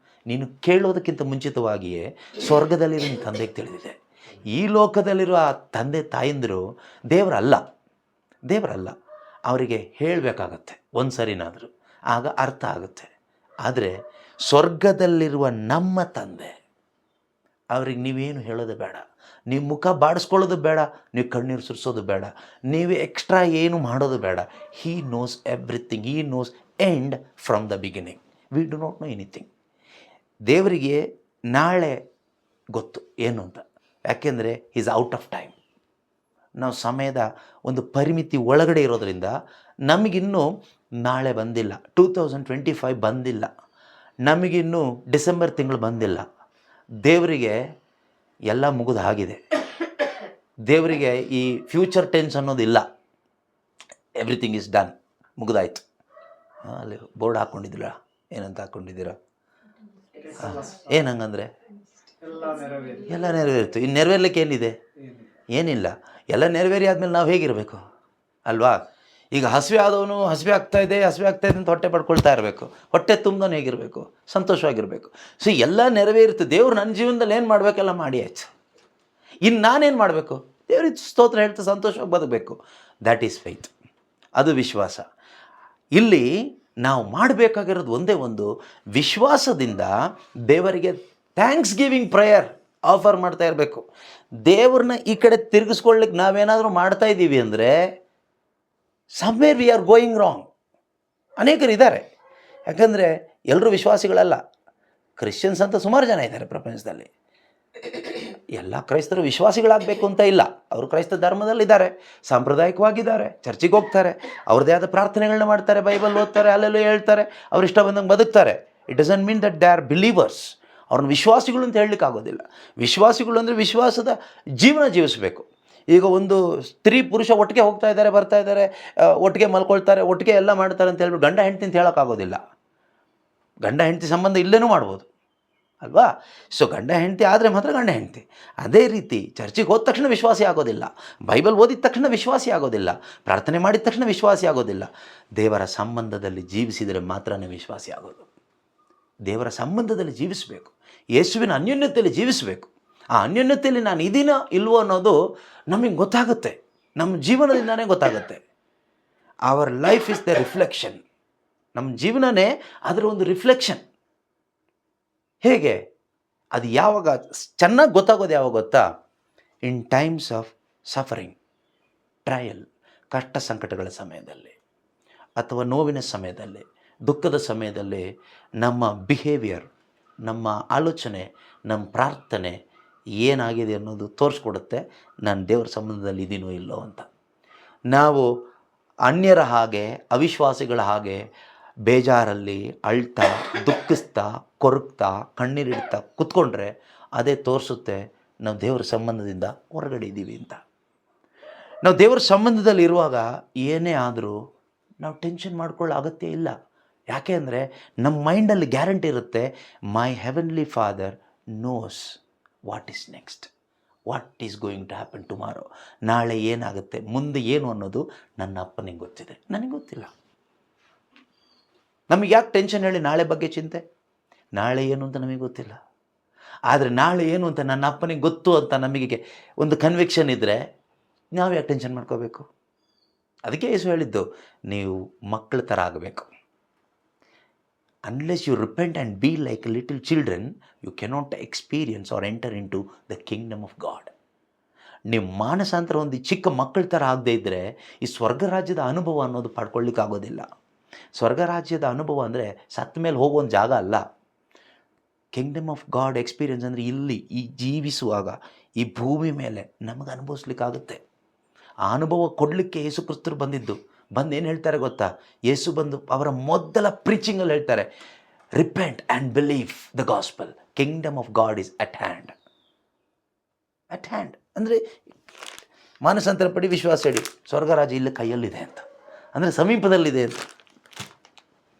S1: ನೀನು ಕೇಳೋದಕ್ಕಿಂತ ಮುಂಚಿತವಾಗಿಯೇ ಸ್ವರ್ಗದಲ್ಲಿರೋ ನಿನ್ನ ತಂದೆಗೆ ತಿಳಿದಿದೆ. ಈ ಲೋಕದಲ್ಲಿರುವ ಆ ತಂದೆ ತಾಯಂದಿರು ದೇವರಲ್ಲ, ಅವರಿಗೆ ಹೇಳಬೇಕಾಗತ್ತೆ ಒಂದು ಸರಿನಾದರೂ, ಆಗ ಅರ್ಥ ಆಗುತ್ತೆ. ಆದರೆ ಸ್ವರ್ಗದಲ್ಲಿರುವ ನಮ್ಮ ತಂದೆ ಅವ್ರಿಗೆ ನೀವೇನು ಹೇಳೋದು ಬೇಡ, ನೀವು ಮುಖ ಬಾಡಿಸ್ಕೊಳ್ಳೋದು ಬೇಡ, ನೀವು ಕಣ್ಣೀರು ಸುರಿಸೋದು ಬೇಡ, ನೀವು ಎಕ್ಸ್ಟ್ರಾ ಏನು ಮಾಡೋದು ಬೇಡ. He knows everything, he knows end from the beginning. We do not know anything. ದೇವರಿಗೆ ನಾಳೆ ಗೊತ್ತು ಏನು ಅಂತ. ಯಾಕೆಂದರೆ ಈಸ್ ಔಟ್ ಆಫ್ ಟೈಮ್. ನಾವು ಸಮಯದ ಒಂದು ಪರಿಮಿತಿ ಒಳಗಡೆ ಇರೋದರಿಂದ ನಮಗಿನ್ನೂ ನಾಳೆ ಬಂದಿಲ್ಲ, 2025 ಬಂದಿಲ್ಲ, ನಮಗಿನ್ನೂ ಡಿಸೆಂಬರ್ ತಿಂಗಳು ಬಂದಿಲ್ಲ. ದೇವರಿಗೆ ಎಲ್ಲ ಮುಗಿದು ಆಗಿದೆ. ದೇವರಿಗೆ ಈ ಫ್ಯೂಚರ್ ಟೆನ್ಸ್ ಅನ್ನೋದಿಲ್ಲ. ಎವ್ರಿಥಿಂಗ್ ಈಸ್ ಡನ್, ಮುಗಿದಾಯ್ತು. ಅಲ್ಲಿ ಬೋರ್ಡ್ ಹಾಕ್ಕೊಂಡಿದ್ದೀರಾ, ಏನಂತ ಹಾಕ್ಕೊಂಡಿದ್ದೀರಾ? ಏನು ಹಂಗಂದರೆ ಎಲ್ಲ ನೆರವೇರಿತು. ಇನ್ನು ನೆರವೇರ್ಲಿಕ್ಕೆ ಏನಿದೆ? ಏನಿಲ್ಲ. ಎಲ್ಲ ನೆರವೇರಿ ಆದಮೇಲೆ ನಾವು ಹೇಗಿರಬೇಕು ಅಲ್ವಾ? ಈಗ ಹಸಿವೆ ಆದವನು ಹಸಿವೆ ಆಗ್ತಾ ಇದೆ ಅಂತ ಹೊಟ್ಟೆ ಪಡ್ಕೊಳ್ತಾ ಇರಬೇಕು. ಹೊಟ್ಟೆ ತುಂಬ್ದವನು ಹೇಗಿರಬೇಕು? ಸಂತೋಷವಾಗಿರಬೇಕು. ಸೊ ಎಲ್ಲ ನೆರವೇರುತ್ತೆ. ದೇವ್ರು ನನ್ನ ಜೀವನದಲ್ಲಿ ಏನು ಮಾಡಬೇಕೆಲ್ಲ ಮಾಡಿ ಆಯ್ತು. ಇನ್ನು ನಾನೇನು ಮಾಡಬೇಕು? ದೇವ್ರಿಗೆ ಸ್ತೋತ್ರ ಹೇಳ್ತಾ ಸಂತೋಷವಾಗಿ ಬದುಕಬೇಕು. That is faith. ಅದು ವಿಶ್ವಾಸ. ಇಲ್ಲಿ ನಾವು ಮಾಡಬೇಕಾಗಿರೋದು ಒಂದೇ ಒಂದು, ವಿಶ್ವಾಸದಿಂದ ದೇವರಿಗೆ ಥ್ಯಾಂಕ್ಸ್ ಗಿವಿಂಗ್ ಪ್ರೇಯರ್ ಆಫರ್ ಮಾಡ್ತಾ ಇರಬೇಕು. ದೇವ್ರನ್ನ ಈ ಕಡೆ ತಿರುಗಿಸ್ಕೊಳ್ಳಿಕ್ಕೆ ನಾವೇನಾದರೂ ಮಾಡ್ತಾ ಇದ್ದೀವಿ ಅಂದರೆ somewhere we are going wrong. ಅನೇಕರಿದ್ದಾರೆ. ಯಾಕಂದರೆ ಎಲ್ಲರೂ ವಿಶ್ವಾಸಿಗಳಲ್ಲ. ಕ್ರಿಶ್ಚಿಯನ್ಸ್ ಅಂತ ಸುಮಾರು ಜನ ಇದ್ದಾರೆ ಪ್ರಪಂಚದಲ್ಲಿ. ಎಲ್ಲ ಕ್ರೈಸ್ತರು ವಿಶ್ವಾಸಿಗಳಾಗಬೇಕು ಅಂತ ಇಲ್ಲ. ಅವರು ಕ್ರೈಸ್ತ ಧರ್ಮದಲ್ಲಿದ್ದಾರೆ, ಸಾಂಪ್ರದಾಯಿಕವಾಗಿದ್ದಾರೆ, ಚರ್ಚಿಗೆ ಹೋಗ್ತಾರೆ, ಅವ್ರದ್ದೇ ಆದ ಪ್ರಾರ್ಥನೆಗಳನ್ನ ಮಾಡ್ತಾರೆ, ಬೈಬಲ್ ಓದ್ತಾರೆ, ಅಲ್ಲೆಲ್ಲೂ ಹೇಳ್ತಾರೆ, ಅವ್ರು ಇಷ್ಟ ಬಂದಂಗೆ ಬದುಕ್ತಾರೆ. It doesn't mean that they are believers. ಅವ್ರನ್ನ ವಿಶ್ವಾಸಿಗಳು ಅಂತ ಹೇಳಲಿಕ್ಕೆ ಆಗೋದಿಲ್ಲ. ವಿಶ್ವಾಸಿಗಳು ಅಂದರೆ ವಿಶ್ವಾಸದ ಜೀವನ ಜೀವಿಸಬೇಕು. ಈಗ ಒಂದು ಸ್ತ್ರೀ ಪುರುಷ ಒಟ್ಟಿಗೆ ಹೋಗ್ತಾ ಇದ್ದಾರೆ, ಬರ್ತಾ ಇದ್ದಾರೆ, ಒಟ್ಟಿಗೆ ಮಲ್ಕೊಳ್ತಾರೆ, ಒಟ್ಟಿಗೆ ಎಲ್ಲ ಮಾಡ್ತಾರೆ ಅಂತ ಹೇಳ್ಬಿಟ್ಟು ಗಂಡ ಹೆಂಡ್ತಿ ಅಂತ ಹೇಳೋಕ್ಕಾಗೋದಿಲ್ಲ. ಗಂಡ ಹೆಂಡ್ತಿ ಸಂಬಂಧ ಇಲ್ಲೇನೂ ಮಾಡ್ಬೋದು ಅಲ್ವಾ? ಸೊ ಗಂಡ ಹೆಂಡ್ತಿ ಆದರೆ ಮಾತ್ರ ಗಂಡ ಹೆಂಡ್ತಿ. ಅದೇ ರೀತಿ ಚರ್ಚಿಗೆ ಹೋದ ತಕ್ಷಣ ವಿಶ್ವಾಸಿ ಆಗೋದಿಲ್ಲ, ಬೈಬಲ್ ಓದಿದ ತಕ್ಷಣ ವಿಶ್ವಾಸಿ ಆಗೋದಿಲ್ಲ, ಪ್ರಾರ್ಥನೆ ಮಾಡಿದ ತಕ್ಷಣ ವಿಶ್ವಾಸಿ ಆಗೋದಿಲ್ಲ. ದೇವರ ಸಂಬಂಧದಲ್ಲಿ ಜೀವಿಸಿದರೆ ಮಾತ್ರನೇ ವಿಶ್ವಾಸಿ ಆಗೋದು. ದೇವರ ಸಂಬಂಧದಲ್ಲಿ ಜೀವಿಸಬೇಕು, ಯೇಸುವಿನ ಅನ್ಯೋನ್ಯತೆಯಲ್ಲಿ ಜೀವಿಸಬೇಕು. ಆ ಅನ್ಯೋನ್ಯತೆಯಲ್ಲಿ ನಾನು ಇದೀನೋ ಇಲ್ವೋ ಅನ್ನೋದು ನಮಗೆ ಗೊತ್ತಾಗುತ್ತೆ, ನಮ್ಮ ಜೀವನದಿಂದನೇ ಗೊತ್ತಾಗುತ್ತೆ. Our life is the reflection. ನಮ್ಮ ಜೀವನನೇ ಅದರ ಒಂದು ರಿಫ್ಲೆಕ್ಷನ್. ಹೇಗೆ ಅದು ಯಾವಾಗ ಚೆನ್ನಾಗಿ ಗೊತ್ತಾಗೋದು ಯಾವಾಗ ಗೊತ್ತಾ? ಇನ್ ಟೈಮ್ಸ್ ಆಫ್ ಸಫರಿಂಗ್, ಟ್ರಯಲ್, ಕಷ್ಟ ಸಂಕಟಗಳ ಸಮಯದಲ್ಲಿ, ಅಥವಾ ನೋವಿನ ಸಮಯದಲ್ಲಿ, ದುಃಖದ ಸಮಯದಲ್ಲಿ ನಮ್ಮ ಬಿಹೇವಿಯರ್, ನಮ್ಮ ಆಲೋಚನೆ, ನಮ್ಮ ಪ್ರಾರ್ಥನೆ ಏನಾಗಿದೆ ಅನ್ನೋದು ತೋರಿಸ್ಕೊಡುತ್ತೆ ನಾನು ದೇವರ ಸಂಬಂಧದಲ್ಲಿ ಇದೀನೋ ಇಲ್ಲೋ ಅಂತ. ನಾವು ಅನ್ಯರ ಹಾಗೆ, ಅವಿಶ್ವಾಸಿಗಳ ಹಾಗೆ ಬೇಜಾರಲ್ಲಿ ಅಳ್ತಾ, ದುಃಖಿಸ್ತಾ, ಕೊರಗ್ತಾ, ಕಣ್ಣೀರಿಡ್ತಾ ಕೂತ್ಕೊಂಡ್ರೆ ಅದೇ ತೋರಿಸುತ್ತೆ ನಾವು ದೇವರ ಸಂಬಂಧದಿಂದ ಹೊರಗಡೆ ಇದ್ದೀವಿ ಅಂತ. ನಾವು ದೇವರ ಸಂಬಂಧದಲ್ಲಿ ಇರುವಾಗ ಏನೇ ಆದರೂ ನಾವು ಟೆನ್ಷನ್ ಮಾಡ್ಕೊಳ್ಳೋ ಅಗತ್ಯ ಇಲ್ಲ. ಯಾಕೆ ಅಂದರೆ ನಮ್ಮ ಮೈಂಡಲ್ಲಿ ಗ್ಯಾರಂಟಿ ಇರುತ್ತೆ, my heavenly Father knows what is next, what is going to happen tomorrow. ನಾಳೆ ಏನಾಗುತ್ತೆ, ಮುಂದೆ ಏನು ಅನ್ನೋದು ನನ್ನ ಅಪ್ಪನಿಗೆ ಗೊತ್ತಿದೆ, ನನಗೆ ಗೊತ್ತಿಲ್ಲ. ನಮಗೆ ಯಾಕೆ ಟೆನ್ಷನ್ ಹೇಳಿ? ನಾಳೆ ಬಗ್ಗೆ ಚಿಂತೆ. ನಾಳೆ ಏನು ಅಂತ ನಮಗೆ ಗೊತ್ತಿಲ್ಲ, ಆದರೆ ನಾಳೆ ಏನು ಅಂತ ನನ್ನ ಅಪ್ಪನಿಗೆ ಗೊತ್ತು ಅಂತ ನಮಗೆ ಒಂದು ಕನ್ವಿಕ್ಷನ್ ಇದ್ದರೆ ನಾವು ಯಾಕೆ ಟೆನ್ಷನ್ ಮಾಡ್ಕೋಬೇಕು? ಅದಕ್ಕೆ ಯೇಸು ಹೇಳಿದ್ದು, ನೀವು ಮಕ್ಕಳ ಥರ ಆಗಬೇಕು. Unless you repent and be like little children, you cannot experience or enter into the kingdom of God. ನೀವು ಮಾನಸಾಂತರ ಒಂದು ಚಿಕ್ಕ ಮಕ್ಕಳ ಥರ ಆಗದೇ ಇದ್ದರೆ ಈ ಸ್ವರ್ಗರಾಜ್ಯದ ಅನುಭವ ಅನ್ನೋದು ಪಡ್ಕೊಳ್ಳಿಕ್ಕೆ ಆಗೋದಿಲ್ಲ. ಸ್ವರ್ಗರಾಜ್ಯದ ಅನುಭವ ಅಂದರೆ ಸತ್ತ ಮೇಲೆ ಹೋಗೋ ಒಂದು ಜಾಗ ಅಲ್ಲ. ಕಿಂಗ್ಡಮ್ ಆಫ್ ಗಾಡ್ ಎಕ್ಸ್ಪೀರಿಯನ್ಸ್ ಅಂದರೆ ಇಲ್ಲಿ ಈ ಜೀವಿಸುವಾಗ ಈ ಭೂಮಿ ಮೇಲೆ ನಮಗೆ ಅನುಭವಿಸ್ಲಿಕ್ಕಾಗುತ್ತೆ. ಆ ಅನುಭವ ಕೊಡಲಿಕ್ಕೆ ಯೇಸು ಕ್ರಿಸ್ತರು ಬಂದಿದ್ದು. ಏನು ಹೇಳ್ತಾರೆ ಗೊತ್ತಾ? ಯೇಸು ಬಂದು ಅವರ ಮೊದಲ ಪ್ರೀಚಿಂಗಲ್ಲಿ ಹೇಳ್ತಾರೆ, repent and believe the gospel, Kingdom of God is at hand. At hand ಅಂದರೆ ಮಾನಸಾಂತರ ಪಡಿ, ವಿಶ್ವಾಸ ಇಡಿ, ಸ್ವರ್ಗರಾಜ್ಯ ಇಲ್ಲಿ ಕೈಯಲ್ಲಿದೆ ಅಂತ, ಅಂದರೆ ಸಮೀಪದಲ್ಲಿದೆ ಅಂತ.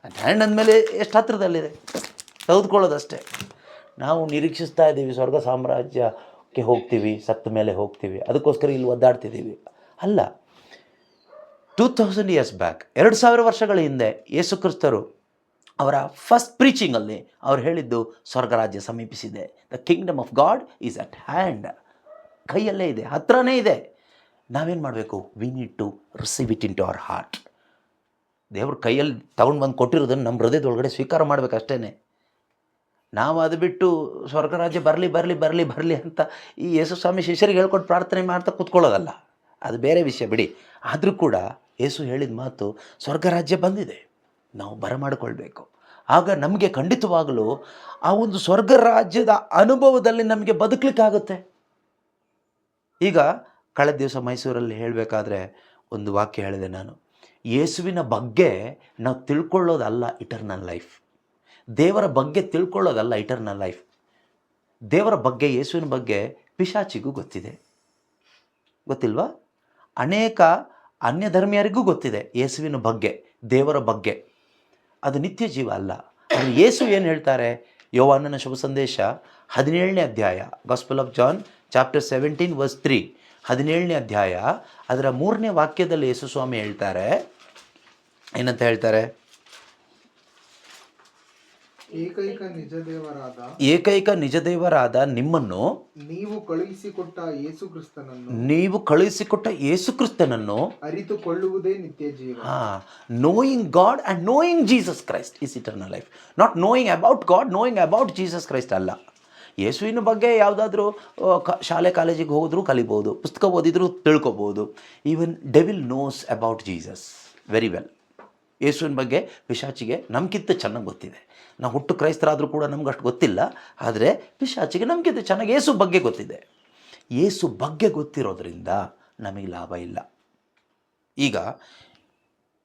S1: ಅಟ್ ಹ್ಯಾಂಡ್ ಅಂದಮೇಲೆ ಎಷ್ಟು ಹತ್ತಿರದಲ್ಲಿದೆ, ತೆಗೆದುಕೊಳ್ಳೋದಷ್ಟೇ. ನಾವು ನಿರೀಕ್ಷಿಸ್ತಾ ಇದ್ದೀವಿ ಸ್ವರ್ಗ ಸಾಮ್ರಾಜ್ಯಕ್ಕೆ ಹೋಗ್ತೀವಿ, ಸತ್ತ ಮೇಲೆ ಹೋಗ್ತೀವಿ, ಅದಕ್ಕೋಸ್ಕರ ಇಲ್ಲಿ ಒದ್ದಾಡ್ತಿದ್ದೀವಿ. ಅಲ್ಲ. 2000 years ಬ್ಯಾಕ್, 2000 ವರ್ಷಗಳ ಹಿಂದೆ ಯೇಸು ಕ್ರಿಸ್ತರು ಅವರ ಫಸ್ಟ್ ಪ್ರೀಚಿಂಗಲ್ಲಿ ಅವ್ರು ಹೇಳಿದ್ದು ಸ್ವರ್ಗರಾಜ್ಯ ಸಮೀಪಿಸಿದೆ. The kingdom of God is at hand. ಕೈಯಲ್ಲೇ ಇದೆ, ಹತ್ರನೇ ಇದೆ. ನಾವೇನು ಮಾಡಬೇಕು? We need to receive it in to our heart. ದೇವ್ರ ಕೈಯಲ್ಲಿ ತಗೊಂಡು ಬಂದು ಕೊಟ್ಟಿರೋದನ್ನು ನಮ್ಮ ಹೃದಯದೊಳಗಡೆ ಸ್ವೀಕಾರ ಮಾಡಬೇಕು ಅಷ್ಟೇ. ನಾವು ಅದು ಬಿಟ್ಟು ಸ್ವರ್ಗರಾಜ್ಯ ಬರಲಿ ಬರಲಿ ಬರಲಿ ಬರಲಿ ಅಂತ ಈ ಯೇಸು ಸ್ವಾಮಿ ಶಿಷ್ಯರಿಗೆ ಹೇಳ್ಕೊಟ್ಟು ಪ್ರಾರ್ಥನೆ ಮಾಡ್ತಾ ಕೂತ್ಕೊಳ್ಳೋದಲ್ಲ, ಅದು ಬೇರೆ ವಿಷಯ ಬಿಡಿ. ಆದರೂ ಕೂಡ ಯೇಸು ಹೇಳಿದ ಮಾತು, ಸ್ವರ್ಗರಾಜ್ಯ ಬಂದಿದೆ, ನಾವು ಬರಮಾಡಿಕೊಳ್ಬೇಕು. ಆಗ ನಮಗೆ ಖಂಡಿತವಾಗಲೂ ಆ ಒಂದು ಸ್ವರ್ಗರಾಜ್ಯದ ಅನುಭವದಲ್ಲಿ ನಮಗೆ ಬದುಕಲಿಕ್ಕಾಗುತ್ತೆ. ಈಗ ಕಳೆದ ದಿವಸ ಮೈಸೂರಲ್ಲಿ ಹೇಳಬೇಕಾದ್ರೆ ಒಂದು ವಾಕ್ಯ ಹೇಳಿದೆ ನಾನು. ಯೇಸುವಿನ ಬಗ್ಗೆ ನಾವು ತಿಳ್ಕೊಳ್ಳೋದಲ್ಲ ಇಟರ್ನಲ್ ಲೈಫ್, ದೇವರ ಬಗ್ಗೆ ತಿಳ್ಕೊಳ್ಳೋದಲ್ಲ ಇಟರ್ನಲ್ ಲೈಫ್. ದೇವರ ಬಗ್ಗೆ, ಯೇಸುವಿನ ಬಗ್ಗೆ ಪಿಶಾಚಿಗೂ ಗೊತ್ತಿದೆ, ಗೊತ್ತಿಲ್ವಾ? ಅನೇಕ ಅನ್ಯ ಧರ್ಮೀಯರಿಗೂ ಗೊತ್ತಿದೆ ಯೇಸುವಿನ ಬಗ್ಗೆ, ದೇವರ ಬಗ್ಗೆ. ಅದು ನಿತ್ಯ ಜೀವ ಅಲ್ಲ. ಅದು ಯೇಸು ಏನು ಹೇಳ್ತಾರೆ? ಯೋಹಾನನ ಶುಭ ಸಂದೇಶ 17ನೇ ಅಧ್ಯಾಯ, gospel of John chapter 17 verse 3, 17ನೇ ಅಧ್ಯಾಯ ಅದರ 3ನೇ ವಾಕ್ಯದಲ್ಲಿ ಯೇಸು ಸ್ವಾಮಿ ಹೇಳ್ತಾರೆ, ಏನಂತ ಹೇಳ್ತಾರೆ? ಏಕೈಕ ನಿಜ ದೇವರಾದ ನಿಮ್ಮನ್ನು
S2: ನೀವು
S1: ಕಳುಹಿಸಿಕೊಟ್ಟ ಯೇಸು ಕ್ರಿಸ್ತನನ್ನು
S2: ಅರಿತುಕೊಳ್ಳುವುದೇ ನಿತ್ಯ ಜೀವ.
S1: Knowing god and knowing Jesus Christ is eternal life. Not knowing about god, knowing about Jesus Christ ಅಲ್ಲ. ಯೇಸುವಿನ ಬಗ್ಗೆ ಯಾವುದಾದ್ರೂ ಶಾಲೆ ಕಾಲೇಜಿಗೆ ಹೋದರೂ ಕಲಿಬೋದು, ಪುಸ್ತಕ ಓದಿದರೂ ತಿಳ್ಕೊಬೋದು. Even devil nose about Jesus very well. ಯೇಸುವಿನ ಬಗ್ಗೆ ಪಿಶಾಚಿಗೆ ನಮ್ಗಿಂತ ಚೆನ್ನಾಗಿ ಗೊತ್ತಿದೆ. ನಾವು ಹುಟ್ಟು ಕ್ರೈಸ್ತರಾದರೂ ಕೂಡ ನಮ್ಗೆ ಅಷ್ಟು ಗೊತ್ತಿಲ್ಲ, ಆದರೆ ಪಿಶಾಚಿಗೆ ನಮ್ಗಿಂತ ಚೆನ್ನಾಗಿ ಯೇಸು ಬಗ್ಗೆ ಗೊತ್ತಿದೆ. ಯೇಸು ಬಗ್ಗೆ ಗೊತ್ತಿರೋದ್ರಿಂದ ನಮಗೆ ಲಾಭ ಇಲ್ಲ. ಈಗ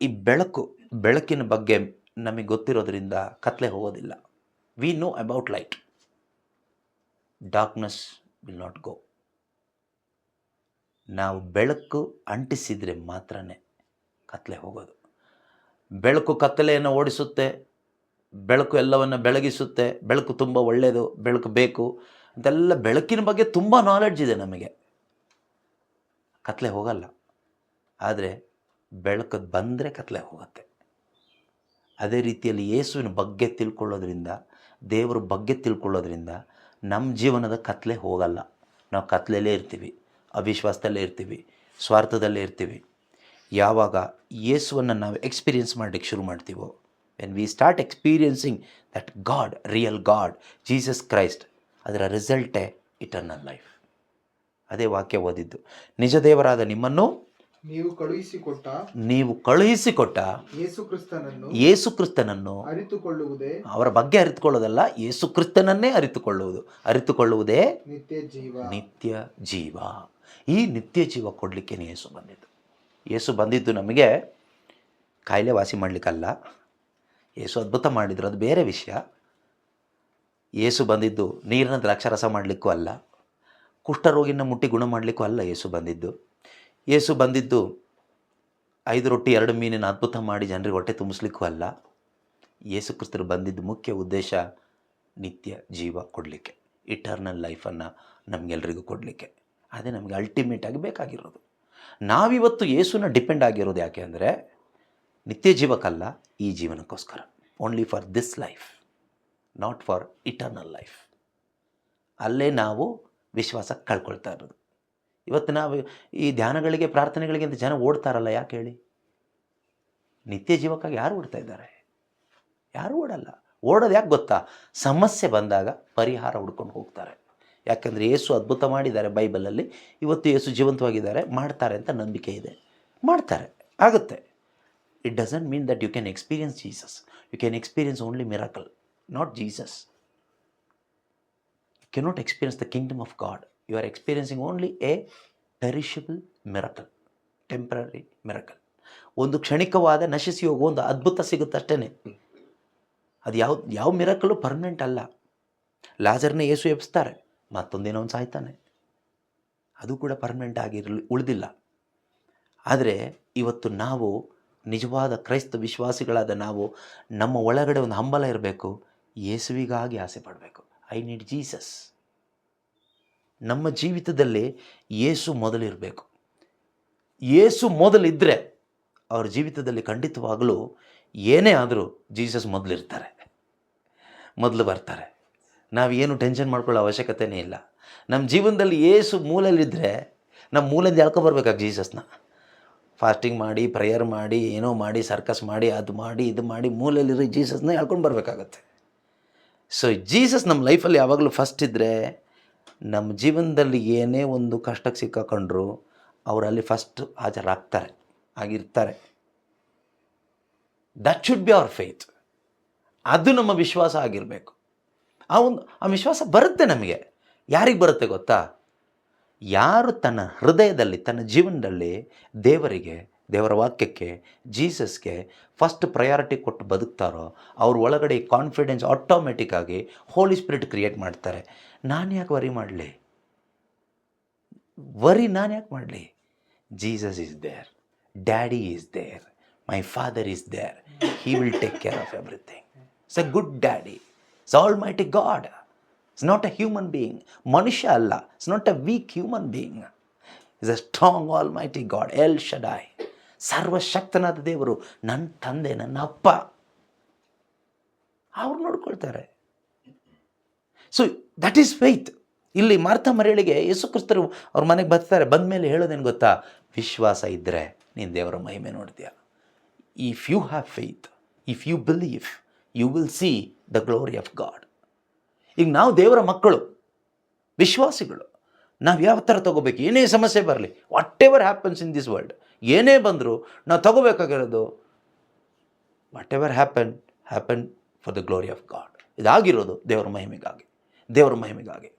S1: ಈ ಬೆಳಕಿನ ಬಗ್ಗೆ ನಮಗೆ ಗೊತ್ತಿರೋದ್ರಿಂದ ಕತ್ಲೆ ಹೋಗೋದಿಲ್ಲ. We know about light, darkness will not go. ನಾವು ಬೆಳಕು ಅಂಟಿಸಿದರೆ ಮಾತ್ರನೇ ಕತ್ಲೆ ಹೋಗೋದು. ಬೆಳಕು ಕತ್ತಲೆಯನ್ನು ಓಡಿಸುತ್ತೆ, ಬೆಳಕು ಎಲ್ಲವನ್ನು ಬೆಳಗಿಸುತ್ತೆ, ಬೆಳಕು ತುಂಬ ಒಳ್ಳೆಯದು, ಬೆಳಕು ಬೇಕು ಅಂತೆಲ್ಲ ಬೆಳಕಿನ ಬಗ್ಗೆ ತುಂಬ ನಾಲೆಡ್ಜ್ ಇದೆ ನಮಗೆ. ಕತ್ಲೆ ಹೋಗಲ್ಲ, ಆದರೆ ಬೆಳಕು ಬಂದರೆ ಕತ್ಲೆ ಹೋಗುತ್ತೆ. ಅದೇ ರೀತಿಯಲ್ಲಿ ಯೇಸುವಿನ ಬಗ್ಗೆ ತಿಳ್ಕೊಳ್ಳೋದ್ರಿಂದ, ದೇವರ ಬಗ್ಗೆ ತಿಳ್ಕೊಳ್ಳೋದ್ರಿಂದ ನಮ್ಮ ಜೀವನದ ಕತ್ಲೆ ಹೋಗಲ್ಲ. ನಾವು ಕತ್ಲೆಯಲ್ಲೇ ಇರ್ತೀವಿ, ಅವಿಶ್ವಾಸದಲ್ಲೇ ಇರ್ತೀವಿ, ಸ್ವಾರ್ಥದಲ್ಲೇ ಇರ್ತೀವಿ. ಯಾವಾಗ ಯೇಸುವನ್ನು ನಾವು ಎಕ್ಸ್ಪೀರಿಯೆನ್ಸ್ ಮಾಡಲಿಕ್ಕೆ ಶುರು ಮಾಡ್ತೀವೋ, when we start experiencing that god, real god, Jesus Christ, ಅದರ ರಿಸಲ್ಟೇ ಇಟರ್ನಲ್ ಲೈಫ್. ಅದೇ ವಾಕ್ಯ ಓದಿದ್ದು. ನಿಜ ದೇವರಾದ ನಿಮ್ಮನ್ನು
S2: ನೀವು
S1: ಕಳುಹಿಸಿಕೊಟ್ಟ ಯೇಸು ಕ್ರಿಸ್ತನನ್ನು
S2: ಅರಿತುಕೊಳ್ಳುವುದೇ,
S1: ಅವರ ಬಗ್ಗೆ ಅರಿತುಕೊಳ್ಳೋದಲ್ಲ, ಯೇಸು ಕ್ರಿಸ್ತನನ್ನೇ ಅರಿತುಕೊಳ್ಳುವುದೇ ನಿತ್ಯ ಜೀವ. ಈ ನಿತ್ಯ ಜೀವ ಕೊಡಲಿಕ್ಕೆ ಯೇಸು ಬಂದಿದ್ದು ನಮಗೆ ಕಾಯಿಲೆ ವಾಸಿ ಮಾಡಲಿಕ್ಕಲ್ಲ. ಯೇಸು ಅದ್ಭುತ ಮಾಡಿದ್ರು, ಅದು ಬೇರೆ ವಿಷಯ. ಯೇಸು ಬಂದಿದ್ದು ನೀರಿನ ದ್ರಾಕ್ಷಾರಸ ಮಾಡಲಿಕ್ಕೂ ಅಲ್ಲ, ಕುಷ್ಠರೋಗಿನ ಮುಟ್ಟಿ ಗುಣ ಮಾಡಲಿಕ್ಕೂ ಅಲ್ಲ. ಯೇಸು ಬಂದಿದ್ದು 5 ರೊಟ್ಟಿ 2 ಮೀನಿನ ಅದ್ಭುತ ಮಾಡಿ ಜನರಿಗೆ ಹೊಟ್ಟೆ ತುಂಬಿಸ್ಲಿಕ್ಕೂ ಅಲ್ಲ. ಯೇಸು ಕ್ರಿಸ್ತರು ಬಂದಿದ್ದು ಮುಖ್ಯ ಉದ್ದೇಶ ನಿತ್ಯ ಜೀವ ಕೊಡಲಿಕ್ಕೆ, ಇಟರ್ನಲ್ ಲೈಫನ್ನು ನಮಗೆಲ್ಲರಿಗೂ ಕೊಡಲಿಕ್ಕೆ. ಅದೇ ನಮಗೆ ಅಲ್ಟಿಮೇಟಾಗಿ ಬೇಕಾಗಿರೋದು. ನಾವಿವತ್ತು ಯೇಸುನ ಡಿಪೆಂಡ್ ಆಗಿರೋದು ಯಾಕೆ ಅಂದರೆ ನಿತ್ಯ ಜೀವಕ್ಕಲ್ಲ, ಈ ಜೀವನಕ್ಕೋಸ್ಕರ. Only for this life, not for eternal life. ಅಲ್ಲೇ ನಾವು ವಿಶ್ವಾಸ ಕಳ್ಕೊಳ್ತಾ ಇರೋದು. ಇವತ್ತು ನಾವು ಈ ಧ್ಯಾನಗಳಿಗೆ, ಪ್ರಾರ್ಥನೆಗಳಿಗೆ ಅಂತ ಜನ ಓಡ್ತಾರಲ್ಲ, ಯಾಕೆ ಹೇಳಿ? ನಿತ್ಯ ಜೀವಕ್ಕಾಗಿ ಯಾರು ಓಡ್ತಾ ಇದ್ದಾರೆ? ಯಾರೂ ಓಡಲ್ಲ. ಓಡೋದು ಯಾಕೆ ಗೊತ್ತಾ? ಸಮಸ್ಯೆ ಬಂದಾಗ ಪರಿಹಾರ ಹುಡ್ಕೊಂಡು ಹೋಗ್ತಾರೆ. ಯಾಕಂದರೆ ಯೇಸು ಅದ್ಭುತ ಮಾಡಿದ್ದಾರೆ ಬೈಬಲಲ್ಲಿ. ಇವತ್ತು ಯೇಸು ಜೀವಂತವಾಗಿದ್ದಾರೆ, ಮಾಡ್ತಾರೆ ಅಂತ ನಂಬಿಕೆ ಇದೆ. ಮಾಡ್ತಾರೆ, ಆಗುತ್ತೆ. It doesn't mean that you can experience Jesus. You can experience only miracle, not Jesus. You cannot experience the kingdom of God. You are experiencing only a perishable miracle, temporary miracle. ಒಂದು ಕ್ಷಣಿಕವಾದ ನಶಿಸಿ ಹೋಗುವ ಒಂದು ಅದ್ಭುತ ಸಿಗುತ್ತಷ್ಟೇ. ಅದು ಯಾವ ಮಿರಾಕಲ್ಲು ಪರ್ಮನೆಂಟ್ ಅಲ್ಲ. ಲಾಜರ್ನ ಯೇಸು ಎಬ್ಸ್ತಾರೆ, ಮತ್ತೊಂದಿನ ಅವನು ಸಾಯ್ತಾನೆ, ಅದು ಕೂಡ ಪರ್ಮನೆಂಟ್ ಉಳಿದಿಲ್ಲ. ಆದರೆ ಇವತ್ತು ನಾವು ನಿಜವಾದ ಕ್ರೈಸ್ತ ವಿಶ್ವಾಸಿಗಳಾದ ನಾವು, ನಮ್ಮ ಒಳಗಡೆ ಒಂದು ಹಂಬಲ ಇರಬೇಕು, ಯೇಸುವಿಗಾಗಿ ಆಸೆ ಪಡಬೇಕು. I need Jesus. ನಮ್ಮ ಜೀವಿತದಲ್ಲಿ ಯೇಸು ಮೊದಲಿರಬೇಕು. ಯೇಸು ಮೊದಲಿದ್ದರೆ ಅವ್ರ ಜೀವಿತದಲ್ಲಿ ಖಂಡಿತವಾಗಲೂ ಏನೇ ಆದರೂ ಜೀಸಸ್ ಮೊದಲು ಬರ್ತಾರೆ. ನಾವೇನು ಟೆನ್ಷನ್ ಮಾಡ್ಕೊಳ್ಳೋ ಅವಶ್ಯಕತೆಯೇ ಇಲ್ಲ. ನಮ್ಮ ಜೀವನದಲ್ಲಿ ಯೇಸು ಮೂಲಲ್ಲಿದ್ದರೆ ನಮ್ಮ ಮೂಲದಿಂದ ಎಳ್ಕೊಬರ್ಬೇಕಾಗಿ ಜೀಸಸ್ನ. ಫಾಸ್ಟಿಂಗ್ ಮಾಡಿ, ಪ್ರೇಯರ್ ಮಾಡಿ, ಏನೋ ಮಾಡಿ, ಸರ್ಕಸ್ ಮಾಡಿ, ಅದು ಮಾಡಿ, ಇದು ಮಾಡಿ, ಮೂಲಲ್ಲಿರೋ ಜೀಸಸ್ನ ಎಳ್ಕೊಂಡು ಬರಬೇಕಾಗತ್ತೆ. ಸೊ ಜೀಸಸ್ ನಮ್ಮ ಲೈಫಲ್ಲಿ ಯಾವಾಗಲೂ ಫಸ್ಟ್ ಇದ್ದರೆ, ನಮ್ಮ ಜೀವನದಲ್ಲಿ ಏನೇ ಒಂದು ಕಷ್ಟಕ್ಕೆ ಸಿಕ್ಕಾಕೊಂಡ್ರು ಅವರಲ್ಲಿ ಫಸ್ಟ್ ಆಗಿರ್ತಾರೆ. That should be our faith. ಅದು ನಮ್ಮ ವಿಶ್ವಾಸ ಆಗಿರಬೇಕು. ಆ ವಿಶ್ವಾಸ ಬರುತ್ತೆ ನಮಗೆ. ಯಾರಿಗೆ ಬರುತ್ತೆ ಗೊತ್ತಾ? ಯಾರು ತನ್ನ ಹೃದಯದಲ್ಲಿ, ತನ್ನ ಜೀವನದಲ್ಲಿ ದೇವರ ವಾಕ್ಯಕ್ಕೆ, ಜೀಸಸ್ಗೆ ಫಸ್ಟ್ ಪ್ರಯಾರಿಟಿ ಕೊಟ್ಟು ಬದುಕ್ತಾರೋ ಅವ್ರ ಒಳಗಡೆ ಕಾನ್ಫಿಡೆನ್ಸ್ ಆಟೋಮೆಟಿಕ್ಕಾಗಿ ಹೋಲಿ ಸ್ಪಿರಿಟ್ ಕ್ರಿಯೇಟ್ ಮಾಡ್ತಾರೆ. ನಾನು ಯಾಕೆ ವರಿ ಮಾಡಲಿ? ನಾನು ಯಾಕೆ ಮಾಡಲಿ? Jesus is there, daddy is there, my father is there. He will take care of everything. It's a good daddy. It's almighty God. It's not a human being. ಮನುಷ್ಯ ಅಲ್ಲ. It's not a weak human being. Is a strong almighty God, El Shaddai. ಸರ್ವಶಕ್ತನಾದ ದೇವರು, ನನ್ನ ತಂದೆ, ನನ್ನ ಅಪ್ಪ, ಅವ್ರು ನೋಡ್ಕೊಳ್ತಾರೆ. So that is faith. ಇಲ್ಲಿ ಮಾರ್ತಾ ಮರಿಯಳಿಗೆ ಯೇಸು ಕ್ರಿಸ್ತರು ಅವ್ರ ಮನೆಗೆ ಬರ್ತಾರೆ. ಬಂದ ಮೇಲೆ ಹೇಳೋದೇನು ಗೊತ್ತಾ? ವಿಶ್ವಾಸ ಇದ್ದರೆ ನೀನು ದೇವರ ಮಹಿಮೆ ನೋಡ್ತೀಯ. If you have faith, if you believe, you will see the glory of God. ಈಗ ನಾವು ದೇವರ ಮಕ್ಕಳು, ವಿಶ್ವಾಸಿಗಳು. ನಾವು ಯಾವ ಥರ ತೊಗೋಬೇಕು? ಏನೇ ಸಮಸ್ಯೆ ಬರಲಿ, whatever happens in this world, ಏನೇ ಬಂದರೂ ನಾವು ತಗೋಬೇಕಾಗಿರೋದು whatever happen for the glory of God. ಇದಾಗಿರೋದು ದೇವರ ಮಹಿಮೆಗಾಗಿ, ದೇವರ ಮಹಿಮೆಗಾಗಿ.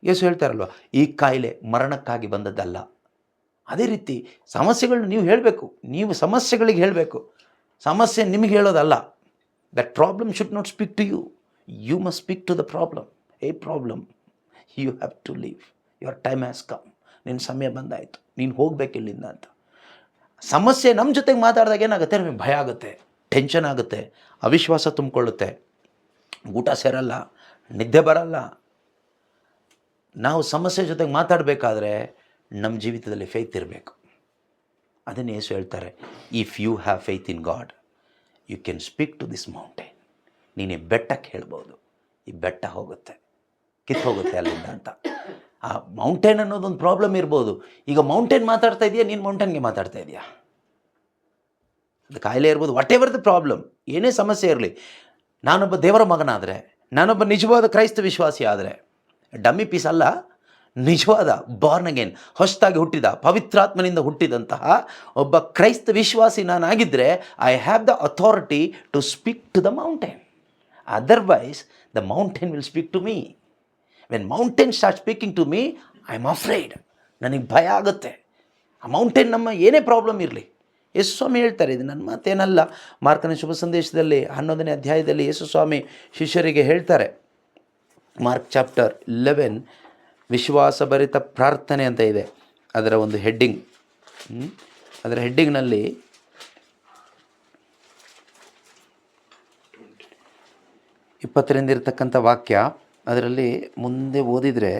S1: ಯೇಸು ಹೇಳ್ತಾರಲ್ವ, ಈ ಕಾಯಿಲೆ ಮರಣಕ್ಕಾಗಿ ಬಂದದ್ದಲ್ಲ. ಅದೇ ರೀತಿ ಸಮಸ್ಯೆಗಳನ್ನ ನೀವು ಹೇಳಬೇಕು, ನೀವು ಸಮಸ್ಯೆಗಳಿಗೆ ಹೇಳಬೇಕು, ಸಮಸ್ಯೆ ನಿಮಗೆ ಹೇಳೋದಲ್ಲ. That problem should not speak to you, you must speak to the problem. A problem, you have to leave, your time has come, ನಿನ್ನ ಸಮಯ ಬಂದಾಯಿತು, ನೀನು ಹೋಗ್ಬೇಕು ಇಲ್ಲಿಂದ ಅಂತ. ಸಮಸ್ಯೆ ನಮ್ಮ ಜೊತೆಗೆ ಮಾತಾಡಿದಾಗ ಏನಾಗುತ್ತೆ? ನಮಗೆ ಭಯ ಆಗುತ್ತೆ, ಟೆನ್ಷನ್ ಆಗುತ್ತೆ, ಅವಿಶ್ವಾಸ ತುಂಬಿಕೊಳ್ಳುತ್ತೆ, ಊಟ ಸೇರಲ್ಲ, ನಿದ್ದೆ ಬರಲ್ಲ. ನಾವು ಸಮಸ್ಯೆ ಜೊತೆಗೆ ಮಾತಾಡಬೇಕಾದ್ರೆ ನಮ್ಮ ಜೀವಿತದಲ್ಲಿ ಫೇತ್ ಇರಬೇಕು. ಅದನ್ನು ಯೇಸು ಹೇಳ್ತಾರೆ, if you have faith in God, you can speak to this mountain. ನೀನು ಈ ಬೆಟ್ಟಕ್ಕೆ ಹೇಳ್ಬೋದು, ಈ ಬೆಟ್ಟ ಹೋಗುತ್ತೆ, ಕಿತ್ತು ಹೋಗುತ್ತೆ ಅಲ್ಲಿಂದ ಅಂತ. ಆ ಮೌಂಟೇನ್ ಅನ್ನೋದೊಂದು ಪ್ರಾಬ್ಲಮ್ ಇರ್ಬೋದು. ಈಗ ಮೌಂಟೇನ್ ಮಾತಾಡ್ತಾ ಇದೆಯಾ, ನೀನು ಮೌಂಟೇನ್ಗೆ ಮಾತಾಡ್ತಾ ಇದೆಯಾ? ಅದು ಕಾಯಿಲೆ ಇರ್ಬೋದು, ವಾಟ್ ಎವರ್ ದ ಪ್ರಾಬ್ಲಮ್, ಏನೇ ಸಮಸ್ಯೆ ಇರಲಿ. ನಾನೊಬ್ಬ ದೇವರ ಮಗನಾದರೆ, ನಾನೊಬ್ಬ ನಿಜವಾದ ಕ್ರೈಸ್ತ ವಿಶ್ವಾಸಿ ಆದರೆ, ಡಮ್ಮಿ ಪೀಸ್ ಅಲ್ಲ, ನಿಜವಾದ ಬಾರ್ನ್ ಅಗೇನ್, ಹೊಸದಾಗಿ ಹುಟ್ಟಿದ, ಪವಿತ್ರಾತ್ಮನಿಂದ ಹುಟ್ಟಿದಂತಹ ಒಬ್ಬ ಕ್ರೈಸ್ತ ವಿಶ್ವಾಸಿ ನಾನಾಗಿದ್ದರೆ, I have the authority to speak to the mountain. Otherwise the mountain will speak to me. When mountain start speaking to me, I am afraid, ನನಗೆ ಭಯ ಆಗುತ್ತೆ. ಆ ಮೌಂಟೇನ್ ನಮ್ಮ ಏನೇ ಪ್ರಾಬ್ಲಮ್ ಇರಲಿ. ಯೇಸು ಸ್ವಾಮಿ ಹೇಳ್ತಾರೆ, ಇದು ನನ್ನ ಮಾತೇನಲ್ಲ. ಮಾರ್ಕನ ಶುಭ ಸಂದೇಶದಲ್ಲಿ 11ನೇ ಅಧ್ಯಾಯದಲ್ಲಿ ಯೇಸು ಸ್ವಾಮಿ ಶಿಷ್ಯರಿಗೆ ಹೇಳ್ತಾರೆ, ಮಾರ್ಕ್ ಚಾಪ್ಟರ್ 11, ವಿಶ್ವಾಸಭರಿತ ಪ್ರಾರ್ಥನೆ ಅಂತ ಇದೆ, ಅದರ ಒಂದು ಹೆಡ್ಡಿಂಗ್. ಅದರ ಹೆಡ್ಡಿಂಗ್ನಲ್ಲಿ 20ರಿಂದ ಇರತಕ್ಕಂಥ ವಾಕ್ಯ, ಅದರಲ್ಲಿ ಮುಂದೆ ಓದಿದರೆ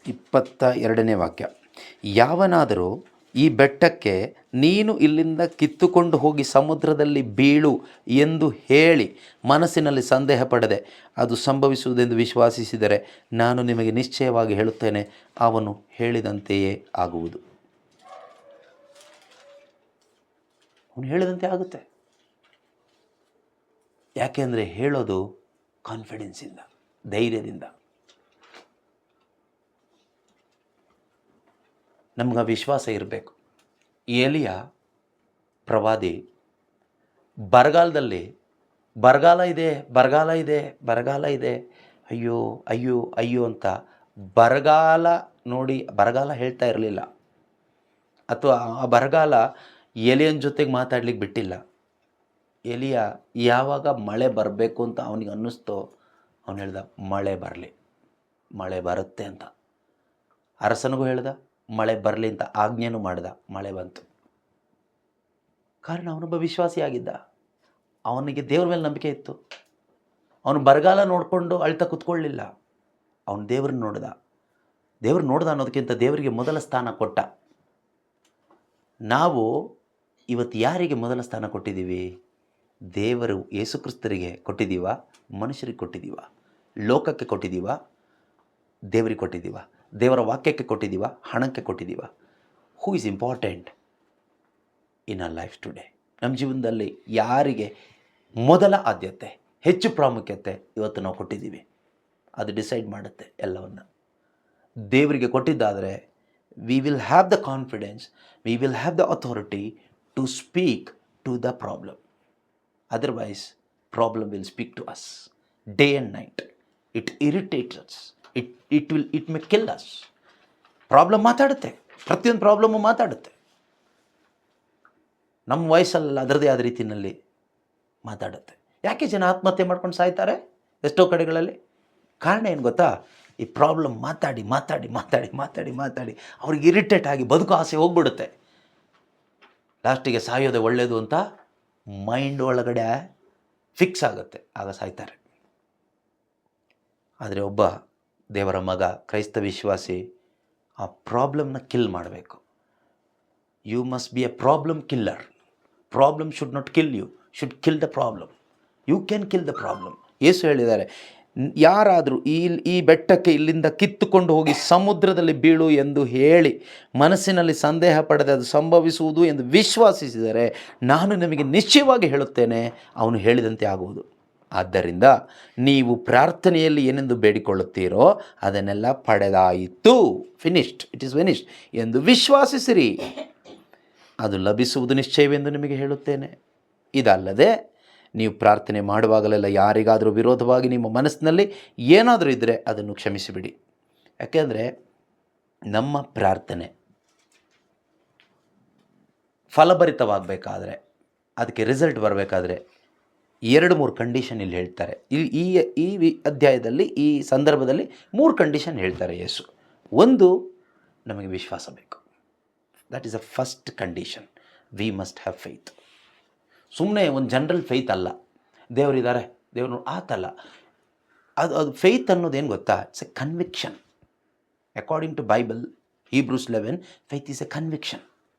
S1: 22ನೇ ವಾಕ್ಯ, ಯಾವನಾದರೂ ಈ ಬೆಟ್ಟಕ್ಕೆ ನೀನು ಇಲ್ಲಿಂದ ಕಿತ್ತುಕೊಂಡು ಹೋಗಿ ಸಮುದ್ರದಲ್ಲಿ ಬೀಳು ಎಂದು ಹೇಳಿ ಮನಸ್ಸಿನಲ್ಲಿ ಸಂದೇಹ ಪಡದೆ ಅದು ಸಂಭವಿಸುವುದೆಂದು ವಿಶ್ವಾಸಿಸಿದರೆ, ನಾನು ನಿಮಗೆ ನಿಶ್ಚಯವಾಗಿ ಹೇಳುತ್ತೇನೆ, ಅವನು ಹೇಳಿದಂತೆಯೇ ಆಗುವುದು. ಅವನು ಹೇಳಿದಂತೆ ಆಗುತ್ತೆ. ಯಾಕೆಂದರೆ ಹೇಳೋದು ಕಾನ್ಫಿಡೆನ್ಸಿಂದ, ಧೈರ್ಯದಿಂದ. ನಮ್ಗೆ ವಿಶ್ವಾಸ ಇರಬೇಕು. ಏಲಿಯ ಪ್ರವಾದಿ ಬರಗಾಲದಲ್ಲಿ, ಬರಗಾಲ ಇದೆ, ಬರಗಾಲ ಇದೆ, ಬರಗಾಲ ಇದೆ, ಅಯ್ಯೋ ಅಯ್ಯೋ ಅಯ್ಯೋ ಅಂತ ಬರಗಾಲ ನೋಡಿ ಬರಗಾಲ ಹೇಳ್ತಾ ಇರಲಿಲ್ಲ, ಅಥವಾ ಆ ಬರಗಾಲ ಏಲಿಯನ ಜೊತೆಗೆ ಮಾತಾಡ್ಲಿಕ್ಕೆ ಬಿಟ್ಟಿಲ್ಲ. ಏಲಿಯ ಯಾವಾಗ ಮಳೆ ಬರಬೇಕು ಅಂತ ಅವನಿಗೆ ಅನ್ನಿಸ್ತೋ ಅವನು ಹೇಳ್ದ, ಮಳೆ ಬರಲಿ, ಮಳೆ ಬರುತ್ತೆ ಅಂತ. ಅರಸನಿಗೂ ಹೇಳ್ದ, ಮಳೆ ಬರಲಿ ಅಂತ ಆಜ್ಞೆನೂ ಮಾಡ್ದ, ಮಳೆ ಬಂತು. ಕಾರಣ ಅವನೊಬ್ಬ ವಿಶ್ವಾಸಿಯಾಗಿದ್ದ, ಅವನಿಗೆ ದೇವ್ರ ಮೇಲೆ ನಂಬಿಕೆ ಇತ್ತು. ಅವನು ಬರಗಾಲ ನೋಡಿಕೊಂಡು ಅಳ್ತಾ ಕೂತ್ಕೊಳ್ಳಿಲ್ಲ, ಅವನು ದೇವ್ರನ್ನ ನೋಡ್ದ. ದೇವ್ರು ನೋಡ್ದ ಅನ್ನೋದಕ್ಕಿಂತ ದೇವರಿಗೆ ಮೊದಲ ಸ್ಥಾನ ಕೊಟ್ಟ. ನಾವು ಇವತ್ತು ಯಾರಿಗೆ ಮೊದಲ ಸ್ಥಾನ ಕೊಟ್ಟಿದ್ದೀವಿ? ದೇವರು ಯೇಸುಕ್ರಿಸ್ತರಿಗೆ ಕೊಟ್ಟಿದ್ದೀವ? ಮನುಷ್ಯರಿಗೆ ಕೊಟ್ಟಿದ್ದೀವ? ಲೋಕಕ್ಕೆ ಕೊಟ್ಟಿದ್ದೀವ? ದೇವರಿಗೆ ಕೊಟ್ಟಿದ್ದೀವ? ದೇವರ ವಾಕ್ಯಕ್ಕೆ ಕೊಟ್ಟಿದ್ದೀವ? ಹಣಕ್ಕೆ ಕೊಟ್ಟಿದ್ದೀವ? Who is important in a life today? ನಮ್ಮ ಜೀವನದಲ್ಲಿ ಯಾರಿಗೆ ಮೊದಲ ಆದ್ಯತೆ, ಹೆಚ್ಚು ಪ್ರಾಮುಖ್ಯತೆ ಇವತ್ತು ನಾವು ಕೊಟ್ಟಿದ್ದೀವಿ? ಅದು ಡಿಸೈಡ್ ಮಾಡುತ್ತೆ ಎಲ್ಲವನ್ನು. ದೇವರಿಗೆ ಕೊಟ್ಟಿದ್ದಾದರೆ we will have the confidence, we will have the authority to speak to the problem. Otherwise problem will speak to us day and night. It irritates us, it may kill us. Problem ಮಾತಾಡುತ್ತೆ, ಪ್ರತಿಯೊಂದು ಪ್ರಾಬ್ಲಮ್ಮು ಮಾತಾಡುತ್ತೆ. ನಮ್ಮ ವಯಸ್ಸಲ್ಲ ಅದರದೇ ಆದ ರೀತಿಯಲ್ಲಿ ಮಾತಾಡುತ್ತೆ. ಯಾಕೆ ಜನ ಆತ್ಮಹತ್ಯೆ ಮಾಡ್ಕೊಂಡು ಸಾಯ್ತಾರೆ ಎಷ್ಟೋ ಕಡೆಗಳಲ್ಲಿ? ಕಾರಣ ಏನು ಗೊತ್ತಾ? ಈ ಪ್ರಾಬ್ಲಮ್ ಮಾತಾಡಿ ಮಾತಾಡಿ ಮಾತಾಡಿ ಮಾತಾಡಿ ಮಾತಾಡಿ ಅವ್ರಿಗೆ ಇರಿಟೇಟ್ ಆಗಿ ಬದುಕು ಆಸೆ ಹೋಗ್ಬಿಡುತ್ತೆ. ಲಾಸ್ಟಿಗೆ ಸಾಯೋದೇ ಒಳ್ಳೆಯದು ಅಂತ ಮೈಂಡ್ ಒಳಗಡೆ ಫಿಕ್ಸ್ ಆಗುತ್ತೆ, ಆಗ ಸಾಯ್ತಾರೆ. ಆದರೆ ಒಬ್ಬ ದೇವರ ಮಗ, ಕ್ರೈಸ್ತ ವಿಶ್ವಾಸಿ ಆ ಪ್ರಾಬ್ಲಮ್ನ ಕಿಲ್ ಮಾಡಬೇಕು. You must be a problem killer. Problem should not kill you, should kill the problem. You can kill the problem. Yesu ಹೇಳಿದ್ದಾರೆ, ಯಾರಾದರೂ ಈ ಬೆಟ್ಟಕ್ಕೆ ಇಲ್ಲಿಂದ ಕಿತ್ತುಕೊಂಡು ಹೋಗಿ ಸಮುದ್ರದಲ್ಲಿ ಬೀಳು ಎಂದು ಹೇಳಿ ಮನಸ್ಸಿನಲ್ಲಿ ಸಂದೇಹ ಪಡದೆ ಅದು ಸಂಭವಿಸುವುದು ಎಂದು ವಿಶ್ವಾಸಿಸಿದರೆ ನಾನು ನಿಮಗೆ ನಿಶ್ಚಯವಾಗಿ ಹೇಳುತ್ತೇನೆ, ಅವನು ಹೇಳಿದಂತೆ ಆಗುವುದು. ಆದ್ದರಿಂದ ನೀವು ಪ್ರಾರ್ಥನೆಯಲ್ಲಿ ಏನೆಂದು ಬೇಡಿಕೊಳ್ಳುತ್ತೀರೋ ಅದನ್ನೆಲ್ಲ ಪಡೆದಾಯಿತು, ಫಿನಿಶ್ಡ್, ಇಟ್ ಈಸ್ ಫಿನಿಶ್ಡ್ ಎಂದು ವಿಶ್ವಾಸಿಸಿರಿ, ಅದು ಲಭಿಸುವುದು ನಿಶ್ಚಯವೆಂದು ನಿಮಗೆ ಹೇಳುತ್ತೇನೆ. ಇದಲ್ಲದೆ ನೀವು ಪ್ರಾರ್ಥನೆ ಮಾಡುವಾಗಲೆಲ್ಲ ಯಾರಿಗಾದರೂ ವಿರೋಧವಾಗಿ ನಿಮ್ಮ ಮನಸ್ಸಿನಲ್ಲಿ ಏನಾದರೂ ಇದ್ದರೆ ಅದನ್ನು ಕ್ಷಮಿಸಿಬಿಡಿ. ಯಾಕೆಂದರೆ ನಮ್ಮ ಪ್ರಾರ್ಥನೆ ಫಲಭರಿತವಾಗಬೇಕಾದ್ರೆ, ಅದಕ್ಕೆ ರಿಸಲ್ಟ್ ಬರಬೇಕಾದ್ರೆ 2-3 ಕಂಡೀಷನ್ ಇಲ್ಲಿ ಹೇಳ್ತಾರೆ. ಈ ಅಧ್ಯಾಯದಲ್ಲಿ, ಈ ಸಂದರ್ಭದಲ್ಲಿ 3 ಕಂಡೀಷನ್ ಹೇಳ್ತಾರೆ ಯೇಸು. ಒಂದು, ನಮಗೆ ವಿಶ್ವಾಸ ಬೇಕು. That is a first condition. We must have faith. ಸುಮ್ಮನೆ ಒಂದು ಜನರಲ್ ಫೇತ್ ಅಲ್ಲ, ದೇವರಿದ್ದಾರೆ, ದೇವರು ಆತಲ್ಲ. ಅದು ಫೇತ್ ಅನ್ನೋದೇನು ಗೊತ್ತಾ? It's a conviction. According to Bible, Hebrews 11, faith is a conviction.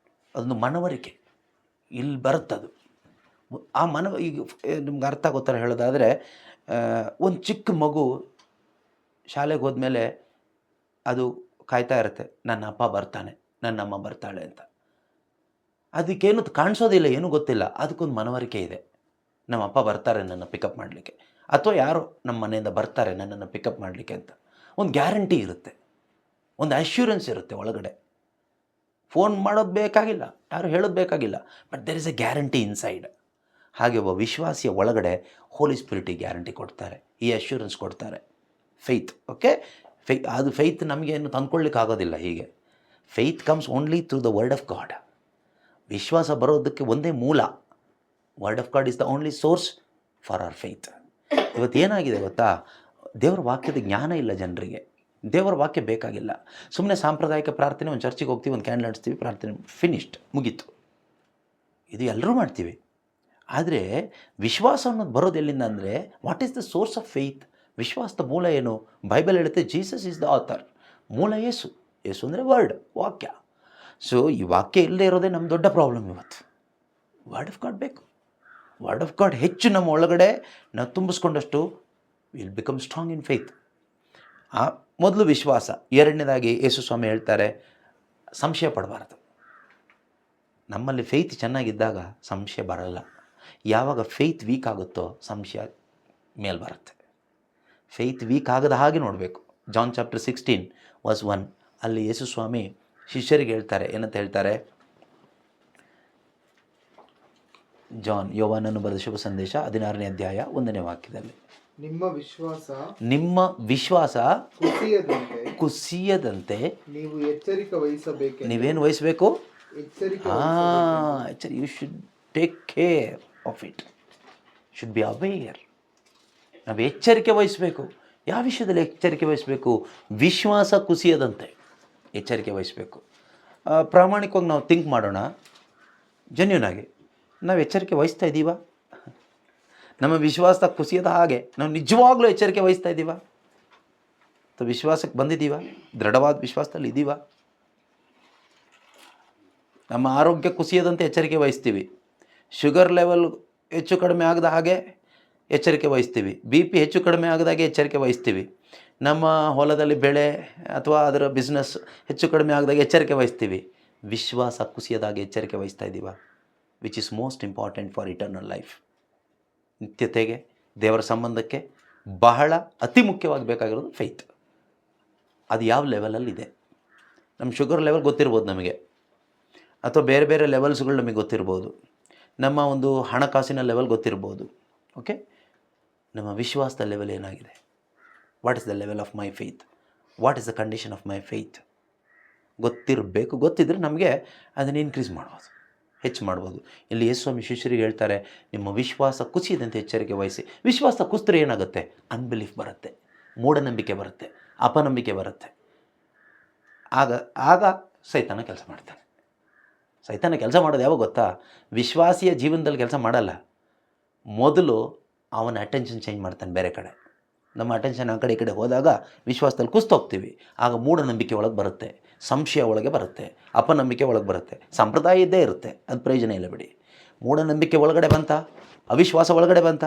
S1: ಅದೊಂದು ಮನವರಿಕೆ. ಇಲ್ಲಿ ಬರುತ್ತದು. ಆ ಈಗ ನಿಮ್ಗೆ ಅರ್ಥ ಆಗೋಥರ ಹೇಳೋದಾದರೆ, ಒಂದು ಚಿಕ್ಕ ಮಗು ಶಾಲೆಗೆ ಹೋದ್ಮೇಲೆ ಅದು ಕಾಯ್ತಾ ಇರುತ್ತೆ, ನನ್ನ ಅಪ್ಪ ಬರ್ತಾನೆ, ನನ್ನ ಅಮ್ಮ ಬರ್ತಾಳೆ ಅಂತ. ಅದಕ್ಕೇನು ಕಾಣಿಸೋದಿಲ್ಲ, ಏನೂ ಗೊತ್ತಿಲ್ಲ, ಅದಕ್ಕೊಂದು ಮನವರಿಕೆ ಇದೆ. ನಮ್ಮ ಅಪ್ಪ ಬರ್ತಾರೆ ನನ್ನ ಪಿಕಪ್ ಮಾಡಲಿಕ್ಕೆ, ಅಥವಾ ಯಾರೋ ನಮ್ಮ ಮನೆಯಿಂದ ಬರ್ತಾರೆ ನನ್ನನ್ನು ಪಿಕಪ್ ಮಾಡಲಿಕ್ಕೆ ಅಂತ. ಒಂದು ಗ್ಯಾರಂಟಿ ಇರುತ್ತೆ, ಒಂದು ಅಶ್ಯೂರೆನ್ಸ್ ಇರುತ್ತೆ ಒಳಗಡೆ. ಫೋನ್ ಮಾಡೋದು ಬೇಕಾಗಿಲ್ಲ, ಯಾರು ಹೇಳೋದು ಬೇಕಾಗಿಲ್ಲ, but there is a guarantee inside. ಹಾಗೆ ಒಬ್ಬ ವಿಶ್ವಾಸಿಯ ಒಳಗಡೆ ಹೋಲಿ ಸ್ಪಿರಿಟಿಗೆ ಗ್ಯಾರಂಟಿ ಕೊಡ್ತಾರೆ, ಈ ಅಶ್ಯೂರೆನ್ಸ್ ಕೊಡ್ತಾರೆ, ಫೇತ್. ಓಕೆ, ಅದು ಫೇತ್ ನಮಗೇನು ತಂದ್ಕೊಳ್ಳಿಕ್ಕೆ ಆಗೋದಿಲ್ಲ ಹೀಗೆ. Faith comes only through the word of god. ವಿಶ್ವಾಸ ಬರೋದಕ್ಕೆ ಒಂದೇ ಮೂಲ, word of god is the only source for our faith. ಇವತ್ತು ಏನಾಗಿದೆ ಗೊತ್ತಾ? ದೇವರ ವಾಕ್ಯದ ಜ್ಞಾನ ಇಲ್ಲ ಜನರಿಗೆ. ದೇವರ ವಾಕ್ಯ ಬೇಕಾಗಿಲ್ಲ. ಸುಮ್ಮನೆ ಸಾಂಪ್ರದಾಯಿಕ ಪ್ರಾರ್ಥನೆ, ಒಂದು ಚರ್ಚಿಗೆ ಹೋಗ್ತೀವಿ, ಒಂದು ಕ್ಯಾಂಡಲ್ ಹಚ್ತೀವಿ, ಪ್ರಾರ್ಥನೆ ಫಿನಿಶ್ಡ್, ಮುಗೀತು. ಇದು ಎಲ್ಲರೂ ಮಾಡ್ತೀವಿ. ಆದರೆ ವಿಶ್ವಾಸ ಅನ್ನೋದು ಬರೋದು ಎಲ್ಲಿಂದ ಅಂದರೆ, what is the source of faith? ವಿಶ್ವಾಸದ ಮೂಲ ಏನು? ಬೈಬಲ್ ಹೇಳುತ್ತೆ, ಜೀಸಸ್ ಈಸ್ ದ ಆಥರ್. ಮೂಲ ಯೇಸು. ಯೇಸು ಅಂದರೆ ವರ್ಡ್, ವಾಕ್ಯ. ಸೊ ಈ ವಾಕ್ಯ ಇಲ್ಲದೆ ಇರೋದೇ ನಮ್ಮ ದೊಡ್ಡ ಪ್ರಾಬ್ಲಮ್ ಇವತ್ತು. ವರ್ಡ್ ಆಫ್ ಗಾಡ್ ಬೇಕು. ವರ್ಡ್ ಆಫ್ ಗಾಡ್ ಹೆಚ್ಚು ನಮ್ಮ ಒಳಗಡೆ ನಾವು ತುಂಬಿಸ್ಕೊಂಡಷ್ಟು will become strong in faith. ಮೊದಲು ವಿಶ್ವಾಸ. ಎರಡನೇದಾಗಿ ಯೇಸು ಸ್ವಾಮಿ ಹೇಳ್ತಾರೆ, ಸಂಶಯ ಪಡಬಾರ್ದು. ನಮ್ಮಲ್ಲಿ ಫೇತ್ ಚೆನ್ನಾಗಿದ್ದಾಗ ಸಂಶಯ ಬರಲ್ಲ. ಯಾವಾಗ ಫೇತ್ ವೀಕ್ ಆಗುತ್ತೋ ಸಂಶಯ ಮೇಲೆ ಬರುತ್ತೆ. ಫೇತ್ ವೀಕ್ ಆಗದ ಹಾಗೆ ನೋಡಬೇಕು. ಜಾನ್ ಚಾಪ್ಟರ್ 16:1 ಅಲ್ಲಿ ಯೇಸು ಸ್ವಾಮಿ ಶಿಷ್ಯರಿಗೆ ಹೇಳ್ತಾರೆ, ಏನಂತ ಹೇಳ್ತಾರೆ? ಯೋವಾನನು ಬರೆದ ಶುಭ ಸಂದೇಶ 16ನೇ ಅಧ್ಯಾಯ 1ನೇ ವಾಕ್ಯದಲ್ಲಿ, ನಿಮ್ಮ ವಿಶ್ವಾಸ ಕುಸಿಯದಂತೆ
S2: ನೀವು ಎಚ್ಚರಿಕೆ ವಹಿಸಬೇಕು.
S1: ನೀವೇನು ವಹಿಸಬೇಕು? You should take care of it, should be aware. ನಾವು ಎಚ್ಚರಿಕೆ ವಹಿಸಬೇಕು. ಯಾವ ವಿಷಯದಲ್ಲಿ ಎಚ್ಚರಿಕೆ ವಹಿಸಬೇಕು? ವಿಶ್ವಾಸ ಕುಸಿಯದಂತೆ ಎಚ್ಚರಿಕೆ ವಹಿಸಬೇಕು. ಪ್ರಾಮಾಣಿಕವಾಗಿ ನಾವು ಥಿಂಕ್ ಮಾಡೋಣ, ಜೆನ್ಯೂನ್ ಆಗಿ ನಾವು ಎಚ್ಚರಿಕೆ ವಹಿಸ್ತಾ ಇದ್ದೀವಾ? ನಮ್ಮ ವಿಶ್ವಾಸ ಕುಸಿಯದ ಹಾಗೆ ನಾವು ನಿಜವಾಗ್ಲೂ ಎಚ್ಚರಿಕೆ ವಹಿಸ್ತಾ ಇದ್ದೀವಾ? ಅಥವಾ ವಿಶ್ವಾಸಕ್ಕೆ ಬಂದಿದ್ದೀವಾ? ದೃಢವಾದ ವಿಶ್ವಾಸದಲ್ಲಿ ಇದ್ದೀವಾ? ನಮ್ಮ ಆರೋಗ್ಯ ಕುಸಿಯದಂತೆ ಎಚ್ಚರಿಕೆ ವಹಿಸ್ತೀವಿ. ಶುಗರ್ ಲೆವೆಲ್ ಹೆಚ್ಚು ಕಡಿಮೆ ಆಗದ ಹಾಗೆ ಎಚ್ಚರಿಕೆ ವಹಿಸ್ತೀವಿ. BP ಹೆಚ್ಚು ಕಡಿಮೆ ಆಗದಾಗೆ ಎಚ್ಚರಿಕೆ ವಹಿಸ್ತೀವಿ. ನಮ್ಮ ಹೊಲದಲ್ಲಿ ಬೆಳೆ ಅಥವಾ ಅದರ ಬಿಸ್ನೆಸ್ ಹೆಚ್ಚು ಕಡಿಮೆ ಆಗದಾಗೆ ಎಚ್ಚರಿಕೆ ವಹಿಸ್ತೀವಿ. ವಿಶ್ವಾಸ ಕುಸಿಯದಾಗೆ ಎಚ್ಚರಿಕೆ ವಹಿಸ್ತಾ ಇದ್ದೀವಾ? Which is most important for eternal life. ನಿತ್ಯತೆಗೆ, ದೇವರ ಸಂಬಂಧಕ್ಕೆ ಬಹಳ ಅತಿ ಮುಖ್ಯವಾಗಿ ಬೇಕಾಗಿರೋದು ಫೇತ್. ಅದು ಯಾವ ಲೆವೆಲಲ್ಲಿದೆ? ನಮ್ಮ ಶುಗರ್ ಲೆವೆಲ್ ಗೊತ್ತಿರ್ಬೋದು ನಮಗೆ, ಅಥವಾ ಬೇರೆ ಬೇರೆ ಲೆವೆಲ್ಸ್ಗಳು ನಮಗೆ ಗೊತ್ತಿರ್ಬೋದು. ನಮ್ಮ ಒಂದು ಹಣಕಾಸಿನ ಲೆವೆಲ್ ಗೊತ್ತಿರ್ಬೋದು. ಓಕೆ, ನಮ್ಮ ವಿಶ್ವಾಸದ ಲೆವೆಲ್ ಏನಾಗಿದೆ? What is the level of my faith? What is the condition of my faith? ಗೊತ್ತಿರಬೇಕು. ಗೊತ್ತಿದ್ದರೆ ನಮಗೆ ಅದನ್ನು ಇನ್ಕ್ರೀಸ್ ಮಾಡ್ಬೋದು, ಹೆಚ್ಚು ಮಾಡ್ಬೋದು. ಇಲ್ಲಿ ಯೇಸು ಸ್ವಾಮಿ ಶಿಷ್ಯರಿಗೆ ಹೇಳ್ತಾರೆ, ನಿಮ್ಮ ವಿಶ್ವಾಸ ಕುಸಿಯದಂತೆ ಎಚ್ಚರಿಕೆ ವಹಿಸಿ. ವಿಶ್ವಾಸ ಕುಸಿದ್ರೆ ಏನಾಗುತ್ತೆ? ಅನ್ಬಿಲೀಫ್ ಬರುತ್ತೆ, ಮೂಢನಂಬಿಕೆ ಬರುತ್ತೆ, ಅಪನಂಬಿಕೆ ಬರುತ್ತೆ. ಆಗ ಸೈತಾನ ಕೆಲಸ ಮಾಡ್ತಾನೆ. ಸೈತಾನ ಕೆಲಸ ಮಾಡೋದು ಯಾವಾಗ ಗೊತ್ತಾ? ವಿಶ್ವಾಸಿಯ ಜೀವನದಲ್ಲಿ ಕೆಲಸ ಮಾಡಲ್ಲ. ಮೊದಲು ಅವನ ಅಟೆನ್ಷನ್ ಚೇಂಜ್ ಮಾಡ್ತಾನೆ ಬೇರೆ ಕಡೆ. ನಮ್ಮ ಅಟೆನ್ಷನ್ ಆ ಕಡೆ ಈ ಕಡೆ ಹೋದಾಗ ವಿಶ್ವಾಸದಲ್ಲಿ ಕುಸ್ತೋಗ್ತೀವಿ. ಆಗ ಮೂಢನಂಬಿಕೆ ಒಳಗೆ ಬರುತ್ತೆ. ಸಂಶಯ ಒಳಗೆ ಬರುತ್ತೆ, ಅಪನಂಬಿಕೆ ಒಳಗೆ ಬರುತ್ತೆ. ಸಂಪ್ರದಾಯ ಇದ್ದೇ ಇರುತ್ತೆ, ಅದು ಪ್ರಯೋಜನ ಇಲ್ಲ ಬಿಡಿ. ಮೂಢನಂಬಿಕೆ ಒಳಗಡೆ ಬಂತ, ಅವಿಶ್ವಾಸ ಒಳಗಡೆ ಬಂತ,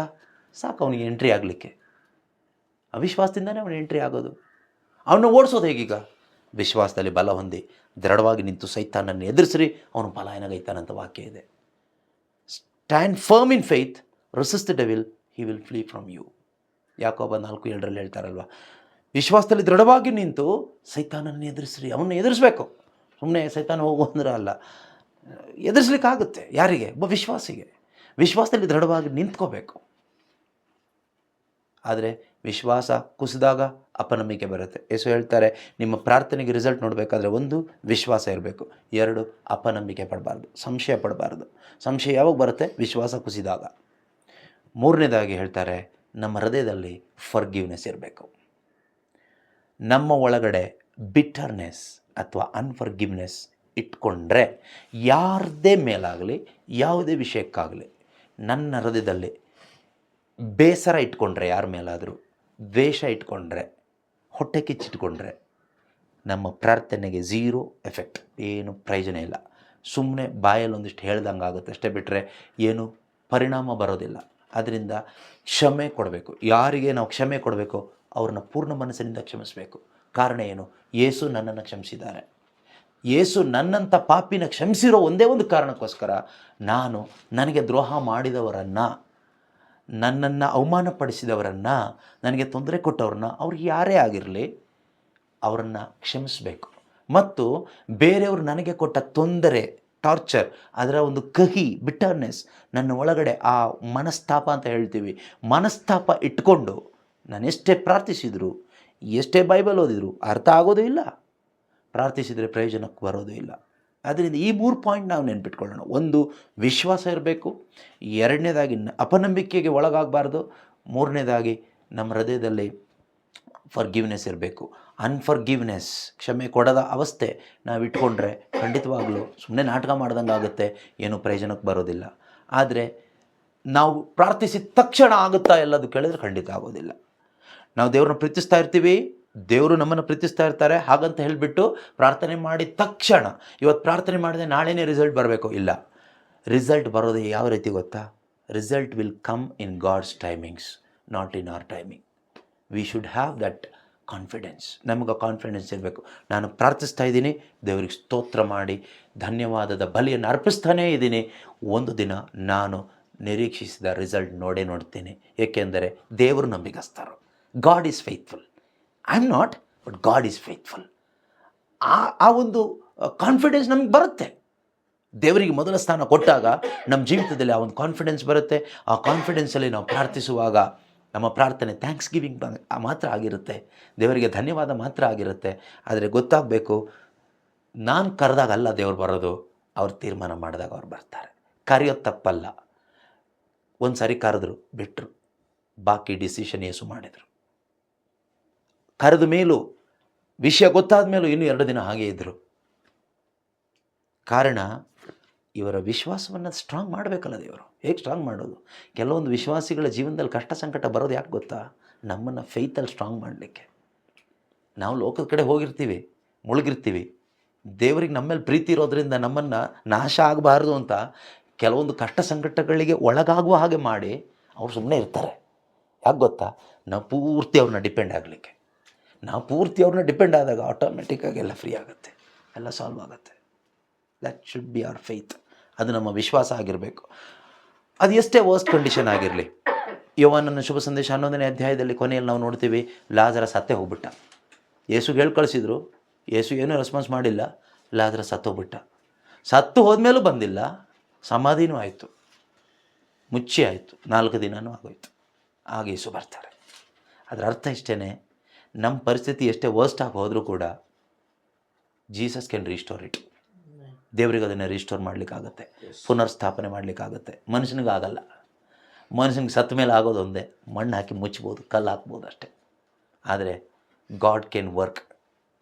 S1: ಸಾಕು ಅವನಿಗೆ ಎಂಟ್ರಿ ಆಗಲಿಕ್ಕೆ. ಅವಿಶ್ವಾಸದಿಂದನೇ ಅವನು ಎಂಟ್ರಿ ಆಗೋದು. ಅವನ್ನ ಓಡಿಸೋದು ಹೇಗೀಗ? ವಿಶ್ವಾಸದಲ್ಲಿ ಬಲ ಹೊಂದಿ ದೃಢವಾಗಿ ನಿಂತು ಸೈತಾನನ್ನು ಎದುರಿಸ್ರಿ, ಅವನು ಪಲಾಯನಗೈತಾನಂತ ವಾಕ್ಯ ಇದೆ. Stand firm in faith, resist the devil, he will flee from you. ಯಾಕೋಬ 4:7 ಹೇಳ್ತಾರಲ್ವ, ವಿಶ್ವಾಸದಲ್ಲಿ ದೃಢವಾಗಿ ನಿಂತು ಸೈತಾನನ್ನು ಎದುರಿಸ್ರಿ. ಅವನ್ನ ಎದುರಿಸ್ಬೇಕು, ಸುಮ್ಮನೆ ಸೈತಾನ ಹೋಗು ಅಂದ್ರೆ ಅಲ್ಲ. ಎದುರಿಸ್ಲಿಕ್ಕಾಗುತ್ತೆ. ಯಾರಿಗೆ? ಒಬ್ಬ ವಿಶ್ವಾಸಿಗೆ. ವಿಶ್ವಾಸದಲ್ಲಿ ದೃಢವಾಗಿ ನಿಂತ್ಕೋಬೇಕು. ಆದರೆ ವಿಶ್ವಾಸ ಕುಸಿದಾಗ ಅಪನಂಬಿಕೆ ಬರುತ್ತೆ. ಯೇಸು ಹೇಳ್ತಾರೆ, ನಿಮ್ಮ ಪ್ರಾರ್ಥನೆಗೆ ರಿಸಲ್ಟ್ ನೋಡಬೇಕಾದ್ರೆ 1 ವಿಶ್ವಾಸ ಇರಬೇಕು, 2 ಅಪನಂಬಿಕೆ ಪಡಬಾರ್ದು, ಸಂಶಯ ಪಡಬಾರ್ದು. ಸಂಶಯ ಯಾವಾಗ ಬರುತ್ತೆ? ವಿಶ್ವಾಸ ಕುಸಿದಾಗ. 3ನೇದಾಗಿ ಹೇಳ್ತಾರೆ, ನಮ್ಮ ಹೃದಯದಲ್ಲಿ ಫರ್ಗಿವ್ನೆಸ್ ಇರಬೇಕು. ನಮ್ಮ ಒಳಗಡೆ ಬಿಟರ್ನೆಸ್ ಅಥವಾ ಅನ್ಫರ್ಗಿವ್ನೆಸ್ ಇಟ್ಕೊಂಡ್ರೆ, ಯಾರದೇ ಮೇಲಾಗಲಿ ಯಾವುದೇ ವಿಷಯಕ್ಕಾಗಲಿ ನನ್ನ ಹೃದಯದಲ್ಲಿ ಬೇಸರ ಇಟ್ಕೊಂಡ್ರೆ, ಯಾರ ಮೇಲಾದರೂ ದ್ವೇಷ ಇಟ್ಕೊಂಡ್ರೆ, ಹೊಟ್ಟೆ ಕಿಚ್ಚಿಟ್ಕೊಂಡ್ರೆ, ನಮ್ಮ ಪ್ರಾರ್ಥನೆಗೆ ಝೀರೋ ಎಫೆಕ್ಟ್, ಏನು ಪ್ರಯೋಜನ ಇಲ್ಲ. ಸುಮ್ಮನೆ ಬಾಯಲ್ಲಿ ಒಂದಿಷ್ಟು ಹೇಳ್ದಂಗೆ ಆಗುತ್ತೆ ಅಷ್ಟೇ, ಬಿಟ್ಟರೆ ಏನು ಪರಿಣಾಮ ಬರೋದಿಲ್ಲ. ಅದರಿಂದ ಕ್ಷಮೆ ಕೊಡಬೇಕು. ಯಾರಿಗೆ ನಾವು ಕ್ಷಮೆ ಕೊಡಬೇಕು ಅವ್ರನ್ನ ಪೂರ್ಣ ಮನಸ್ಸಿನಿಂದ ಕ್ಷಮಿಸಬೇಕು. ಕಾರಣ ಏನು? ಯೇಸು ನನ್ನನ್ನು ಕ್ಷಮಿಸಿದ್ದಾರೆ. ಯೇಸು ನನ್ನಂಥ ಪಾಪಿನ ಕ್ಷಮಿಸಿರೋ ಒಂದೇ ಒಂದು ಕಾರಣಕ್ಕೋಸ್ಕರ ನಾನು ನನಗೆ ದ್ರೋಹ ಮಾಡಿದವರನ್ನು, ನನ್ನನ್ನು ಅವಮಾನಪಡಿಸಿದವರನ್ನು, ನನಗೆ ತೊಂದರೆ ಕೊಟ್ಟವ್ರನ್ನ, ಅವ್ರಿಗೆ ಯಾರೇ ಆಗಿರಲಿ ಅವರನ್ನು ಕ್ಷಮಿಸಬೇಕು. ಮತ್ತು ಬೇರೆಯವರು ನನಗೆ ಕೊಟ್ಟ ತೊಂದರೆ, ಟಾರ್ಚರ್, ಅದರ ಒಂದು ಕಹಿ, ಬಿಟರ್ನೆಸ್ ನನ್ನ ಒಳಗಡೆ, ಆ ಮನಸ್ತಾಪ ಅಂತ ಹೇಳ್ತೀವಿ, ಮನಸ್ತಾಪ ಇಟ್ಕೊಂಡು ನಾನು ಎಷ್ಟೇ ಪ್ರಾರ್ಥಿಸಿದ್ರು, ಎಷ್ಟೇ ಬೈಬಲ್ ಓದಿದ್ರು ಅರ್ಥ ಆಗೋದು ಇಲ್ಲ, ಪ್ರಾರ್ಥಿಸಿದರೆ ಪ್ರಯೋಜನಕ್ಕೆ ಬರೋದು ಇಲ್ಲ. ಅದರಿಂದ ಈ 3 ಪಾಯಿಂಟ್ ನಾವು ನೆನ್ಪಿಟ್ಕೊಳ್ಳೋಣ. 1 ವಿಶ್ವಾಸ ಇರಬೇಕು, 2ನೇದಾಗಿ ಅಪನಂಬಿಕೆಗೆ ಒಳಗಾಗಬಾರ್ದು, 3ನೇದಾಗಿ ನಮ್ಮ ಹೃದಯದಲ್ಲಿ ಫರ್ಗಿವ್ನೆಸ್ ಇರಬೇಕು. ಅನ್ಫರ್ಗಿವ್ನೆಸ್, ಕ್ಷಮೆ ಕೊಡದ ಅವಸ್ಥೆ ನಾವು ಇಟ್ಕೊಂಡ್ರೆ ಖಂಡಿತವಾಗಲೂ ಸುಮ್ಮನೆ ನಾಟಕ ಮಾಡ್ದಂಗೆ ಆಗುತ್ತೆ, ಏನೂ ಪ್ರಯೋಜನಕ್ಕೆ ಬರೋದಿಲ್ಲ. ಆದರೆ ನಾವು ಪ್ರಾರ್ಥಿಸಿದ ತಕ್ಷಣ ಆಗುತ್ತಾ ಎಲ್ಲದು ಕೇಳಿದ್ರೆ ಖಂಡಿತ ಆಗೋದಿಲ್ಲ. ನಾವು ದೇವ್ರನ್ನ ಪ್ರೀತಿಸ್ತಾ ಇರ್ತೀವಿ, ದೇವರು ನಮ್ಮನ್ನು ಪ್ರೀತಿಸ್ತಾ ಇರ್ತಾರೆ, ಹಾಗಂತ ಹೇಳಿಬಿಟ್ಟು ಪ್ರಾರ್ಥನೆ ಮಾಡಿದ ತಕ್ಷಣ, ಇವತ್ತು ಪ್ರಾರ್ಥನೆ ಮಾಡಿದೆ ನಾಳೆನೇ ರಿಸಲ್ಟ್ ಬರಬೇಕು, ಇಲ್ಲ. ರಿಸಲ್ಟ್ ಬರೋದು ಯಾವ ರೀತಿ ಗೊತ್ತಾ? Result will come in God's timings, not in our timing. We should have that confidence. ನಮಗೆ ಕಾನ್ಫಿಡೆನ್ಸ್ ಇರಬೇಕು. ನಾನು ಪ್ರಾರ್ಥಿಸ್ತಾ ಇದ್ದೀನಿ, ದೇವರಿಗೆ ಸ್ತೋತ್ರ ಮಾಡಿ ಧನ್ಯವಾದದ ಬಲಿಯನ್ನು ಅರ್ಪಿಸ್ತಾನೇ ಇದ್ದೀನಿ, ಒಂದು ದಿನ ನಾನು ನಿರೀಕ್ಷಿಸಿದ ರಿಸಲ್ಟ್ ನೋಡೇ ನೋಡ್ತೀನಿ. ಏಕೆಂದರೆ ದೇವರು ನಂಬಿಗಸ್ತರು. God is faithful. I am not, but God is faithful. ಆ ಒಂದು ಕಾನ್ಫಿಡೆನ್ಸ್ ನಮಗೆ ಬರುತ್ತೆ. ದೇವರಿಗೆ ಮೊದಲ ಸ್ಥಾನ ಕೊಟ್ಟಾಗ ನಮ್ಮ ಜೀವಿತದಲ್ಲಿ ಆ ಒಂದು ಕಾನ್ಫಿಡೆನ್ಸ್ ಬರುತ್ತೆ. ಆ ಕಾನ್ಫಿಡೆನ್ಸಲ್ಲಿ ನಾವು ಪ್ರಾರ್ಥಿಸುವಾಗ ನಮ್ಮ ಪ್ರಾರ್ಥನೆ ಥ್ಯಾಂಕ್ಸ್ ಗಿವಿಂಗ್ ಮಾತ್ರ ಆಗಿರುತ್ತೆ, ದೇವರಿಗೆ ಧನ್ಯವಾದ ಮಾತ್ರ ಆಗಿರುತ್ತೆ. ಆದರೆ ಗೊತ್ತಾಗಬೇಕು, ನಾನು ಕರೆದಾಗಲ್ಲ ದೇವ್ರು ಬರೋದು, ಅವ್ರು ತೀರ್ಮಾನ ಮಾಡಿದಾಗ ಅವ್ರು ಬರ್ತಾರೆ. ಕರೆಯೋದು ತಪ್ಪಲ್ಲ. ಒಂದು ಸಾರಿ ಕರೆದ್ರು ಬಿಟ್ಟರು, ಬಾಕಿ ಡಿಸಿಷನ್ ಯೇಸು ಮಾಡಿದರು. ಕರೆದ ಮೇಲೂ, ವಿಷಯ ಗೊತ್ತಾದ ಮೇಲೂ ಇನ್ನೂ 2 ದಿನ ಹಾಗೇ ಇದ್ದರು. ಕಾರಣ ಇವರ ವಿಶ್ವಾಸವನ್ನು ಸ್ಟ್ರಾಂಗ್ ಮಾಡಬೇಕಲ್ಲ ದೇವರು. ಹೇಗೆ ಸ್ಟ್ರಾಂಗ್ ಮಾಡೋದು? ಕೆಲವೊಂದು ವಿಶ್ವಾಸಿಗಳ ಜೀವನದಲ್ಲಿ ಕಷ್ಟ ಸಂಕಟ ಬರೋದು ಯಾಕೆ ಗೊತ್ತಾ? ನಮ್ಮನ್ನು ಫೇತಲ್ಲಿ ಸ್ಟ್ರಾಂಗ್ ಮಾಡಲಿಕ್ಕೆ. ನಾವು ಲೋಕದ ಕಡೆ ಹೋಗಿರ್ತೀವಿ, ಮುಳುಗಿರ್ತೀವಿ. ದೇವರಿಗೆ ನಮ್ಮ ಮೇಲೆ ಪ್ರೀತಿ ಇರೋದ್ರಿಂದ ನಮ್ಮನ್ನು ನಾಶ ಆಗಬಾರ್ದು ಅಂತ ಕೆಲವೊಂದು ಕಷ್ಟ ಸಂಕಟಗಳಿಗೆ ಒಳಗಾಗುವ ಹಾಗೆ ಮಾಡಿ ಅವ್ರು ಸುಮ್ಮನೆ ಇರ್ತಾರೆ. ಯಾಕೆ ಗೊತ್ತಾ? ನಾವು ಪೂರ್ತಿ ಅವ್ರನ್ನ ಡಿಪೆಂಡ್ ಆಗಲಿಕ್ಕೆ. ನಾವು ಪೂರ್ತಿ ಅವ್ರನ್ನ ಡಿಪೆಂಡ್ ಆದಾಗ ಆಟೋಮೆಟಿಕ್ಕಾಗಿ ಎಲ್ಲ ಫ್ರೀ ಆಗುತ್ತೆ, ಎಲ್ಲ ಸಾಲ್ವ್ ಆಗುತ್ತೆ. That should be our faith. ಅದು ನಮ್ಮ ವಿಶ್ವಾಸ ಆಗಿರಬೇಕು. ಅದು ಎಷ್ಟೇ ವರ್ಸ್ಟ್ ಕಂಡೀಷನ್ ಆಗಿರಲಿ. ಯೋಹಾನನ ಶುಭ ಸಂದೇಶ 11ನೇ ಅಧ್ಯಾಯದಲ್ಲಿ ಕೊನೆಯಲ್ಲಿ ನಾವು ನೋಡ್ತೀವಿ, ಲಾಜರ ಸತ್ತೇ ಹೋಗ್ಬಿಟ್ಟ. ಯೇಸುಗೆ ಹೇಳಿ ಕಳಿಸಿದ್ರು, ಯೇಸು ಏನೂ ರೆಸ್ಪಾನ್ಸ್ ಮಾಡಿಲ್ಲ, ಲಾಜರ ಸತ್ತೋಗ್ಬಿಟ್ಟ. ಸತ್ತು ಹೋದ್ಮೇಲೂ ಬಂದಿಲ್ಲ, ಸಮಾಧಿನೂ ಆಯಿತು, ಮುಚ್ಚಿ ಆಯಿತು, 4 ದಿನವೂ ಆಗೋಯ್ತು. ಆಗ ಯೇಸು ಬರ್ತಾರೆ. ಅದರ ಅರ್ಥ ಇಷ್ಟೇ, ನಮ್ಮ ಪರಿಸ್ಥಿತಿ ಎಷ್ಟೇ ವರ್ಸ್ಟ್ ಆಗಿ ಹೋದರೂ ಕೂಡ ಜೀಸಸ್ ಕ್ಯಾನ್ ರಿಸ್ಟೋರ್ ಇಟ್. ದೇವರಿಗೆ ಅದನ್ನು ರಿಸ್ಟೋರ್ ಮಾಡಲಿಕ್ಕಾಗತ್ತೆ, ಪುನರ್ಸ್ಥಾಪನೆ ಮಾಡಲಿಕ್ಕಾಗತ್ತೆ. ಮನುಷ್ಯನಿಗಾಗಲ್ಲ. ಮನುಷ್ಯನಿಗೆ ಸತ್ತ ಮೇಲೆ ಆಗೋದು ಒಂದೇ, ಮಣ್ಣು ಹಾಕಿ ಮುಚ್ಬೋದು, ಕಲ್ಲು ಹಾಕ್ಬೋದು ಅಷ್ಟೇ. ಆದರೆ god can work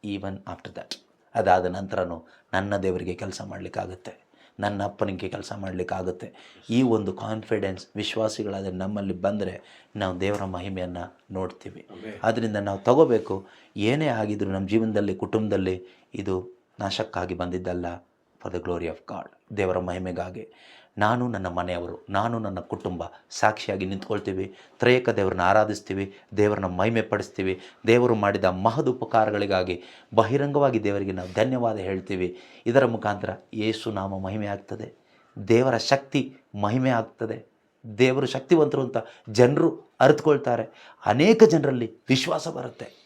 S1: even after that. ಅದಾದ ನಂತರನೂ ನನ್ನ ದೇವರಿಗೆ ಕೆಲಸ ಮಾಡಲಿಕ್ಕಾಗುತ್ತೆ, ನನ್ನ ಅಪ್ಪನಿಗೆ ಕೆಲಸ ಮಾಡಲಿಕ್ಕಾಗುತ್ತೆ. ಈ ಒಂದು ಕಾನ್ಫಿಡೆನ್ಸ್ ವಿಶ್ವಾಸಿಗಳಾದರೆ ನಮ್ಮಲ್ಲಿ ಬಂದರೆ ನಾವು ದೇವರ ಮಹಿಮೆಯನ್ನು ನೋಡ್ತೀವಿ. ಆದ್ದರಿಂದ ನಾವು ತಗೋಬೇಕು, ಏನೇ ಆಗಿದ್ರು ನಮ್ಮ ಜೀವನದಲ್ಲಿ, ಕುಟುಂಬದಲ್ಲಿ, ಇದು ನಾಶಕ್ಕಾಗಿ ಬಂದಿದ್ದಲ್ಲ, for the glory of god, ದೇವರ ಮಹಿಮೆಗಾಗಿ. ನಾನು, ನನ್ನ ಮನೆಯವರು, ನಾನು, ನನ್ನ ಕುಟುಂಬ ಸಾಕ್ಷಿಯಾಗಿ ನಿಂತ್ಕೊಳ್ತೀವಿ. ತ್ರೇಕ ದೇವರನ್ನ ಆರಾಧಿಸ್ತೀವಿ, ದೇವರನ್ನ ಮಹಿಮೆ ಪಡಿಸ್ತೀವಿ. ದೇವರು ಮಾಡಿದ ಮಹದ್ ಉಪಕಾರಗಳಿಗಾಗಿ ಬಹಿರಂಗವಾಗಿ ದೇವರಿಗೆ ನಾವು ಧನ್ಯವಾದ ಹೇಳ್ತೀವಿ. ಇದರ ಮುಖಾಂತರ ಯೇಸು ನಾಮ ಮಹಿಮೆ ಆಗ್ತದೆ, ದೇವರ ಶಕ್ತಿ ಮಹಿಮೆ ಆಗ್ತದೆ. ದೇವರು ಶಕ್ತಿವಂತರು ಅಂತ ಜನರು ಅರಿತುಕೊಳ್ತಾರೆ. ಅನೇಕ ಜನರಲ್ಲಿ ವಿಶ್ವಾಸ ಬರುತ್ತೆ.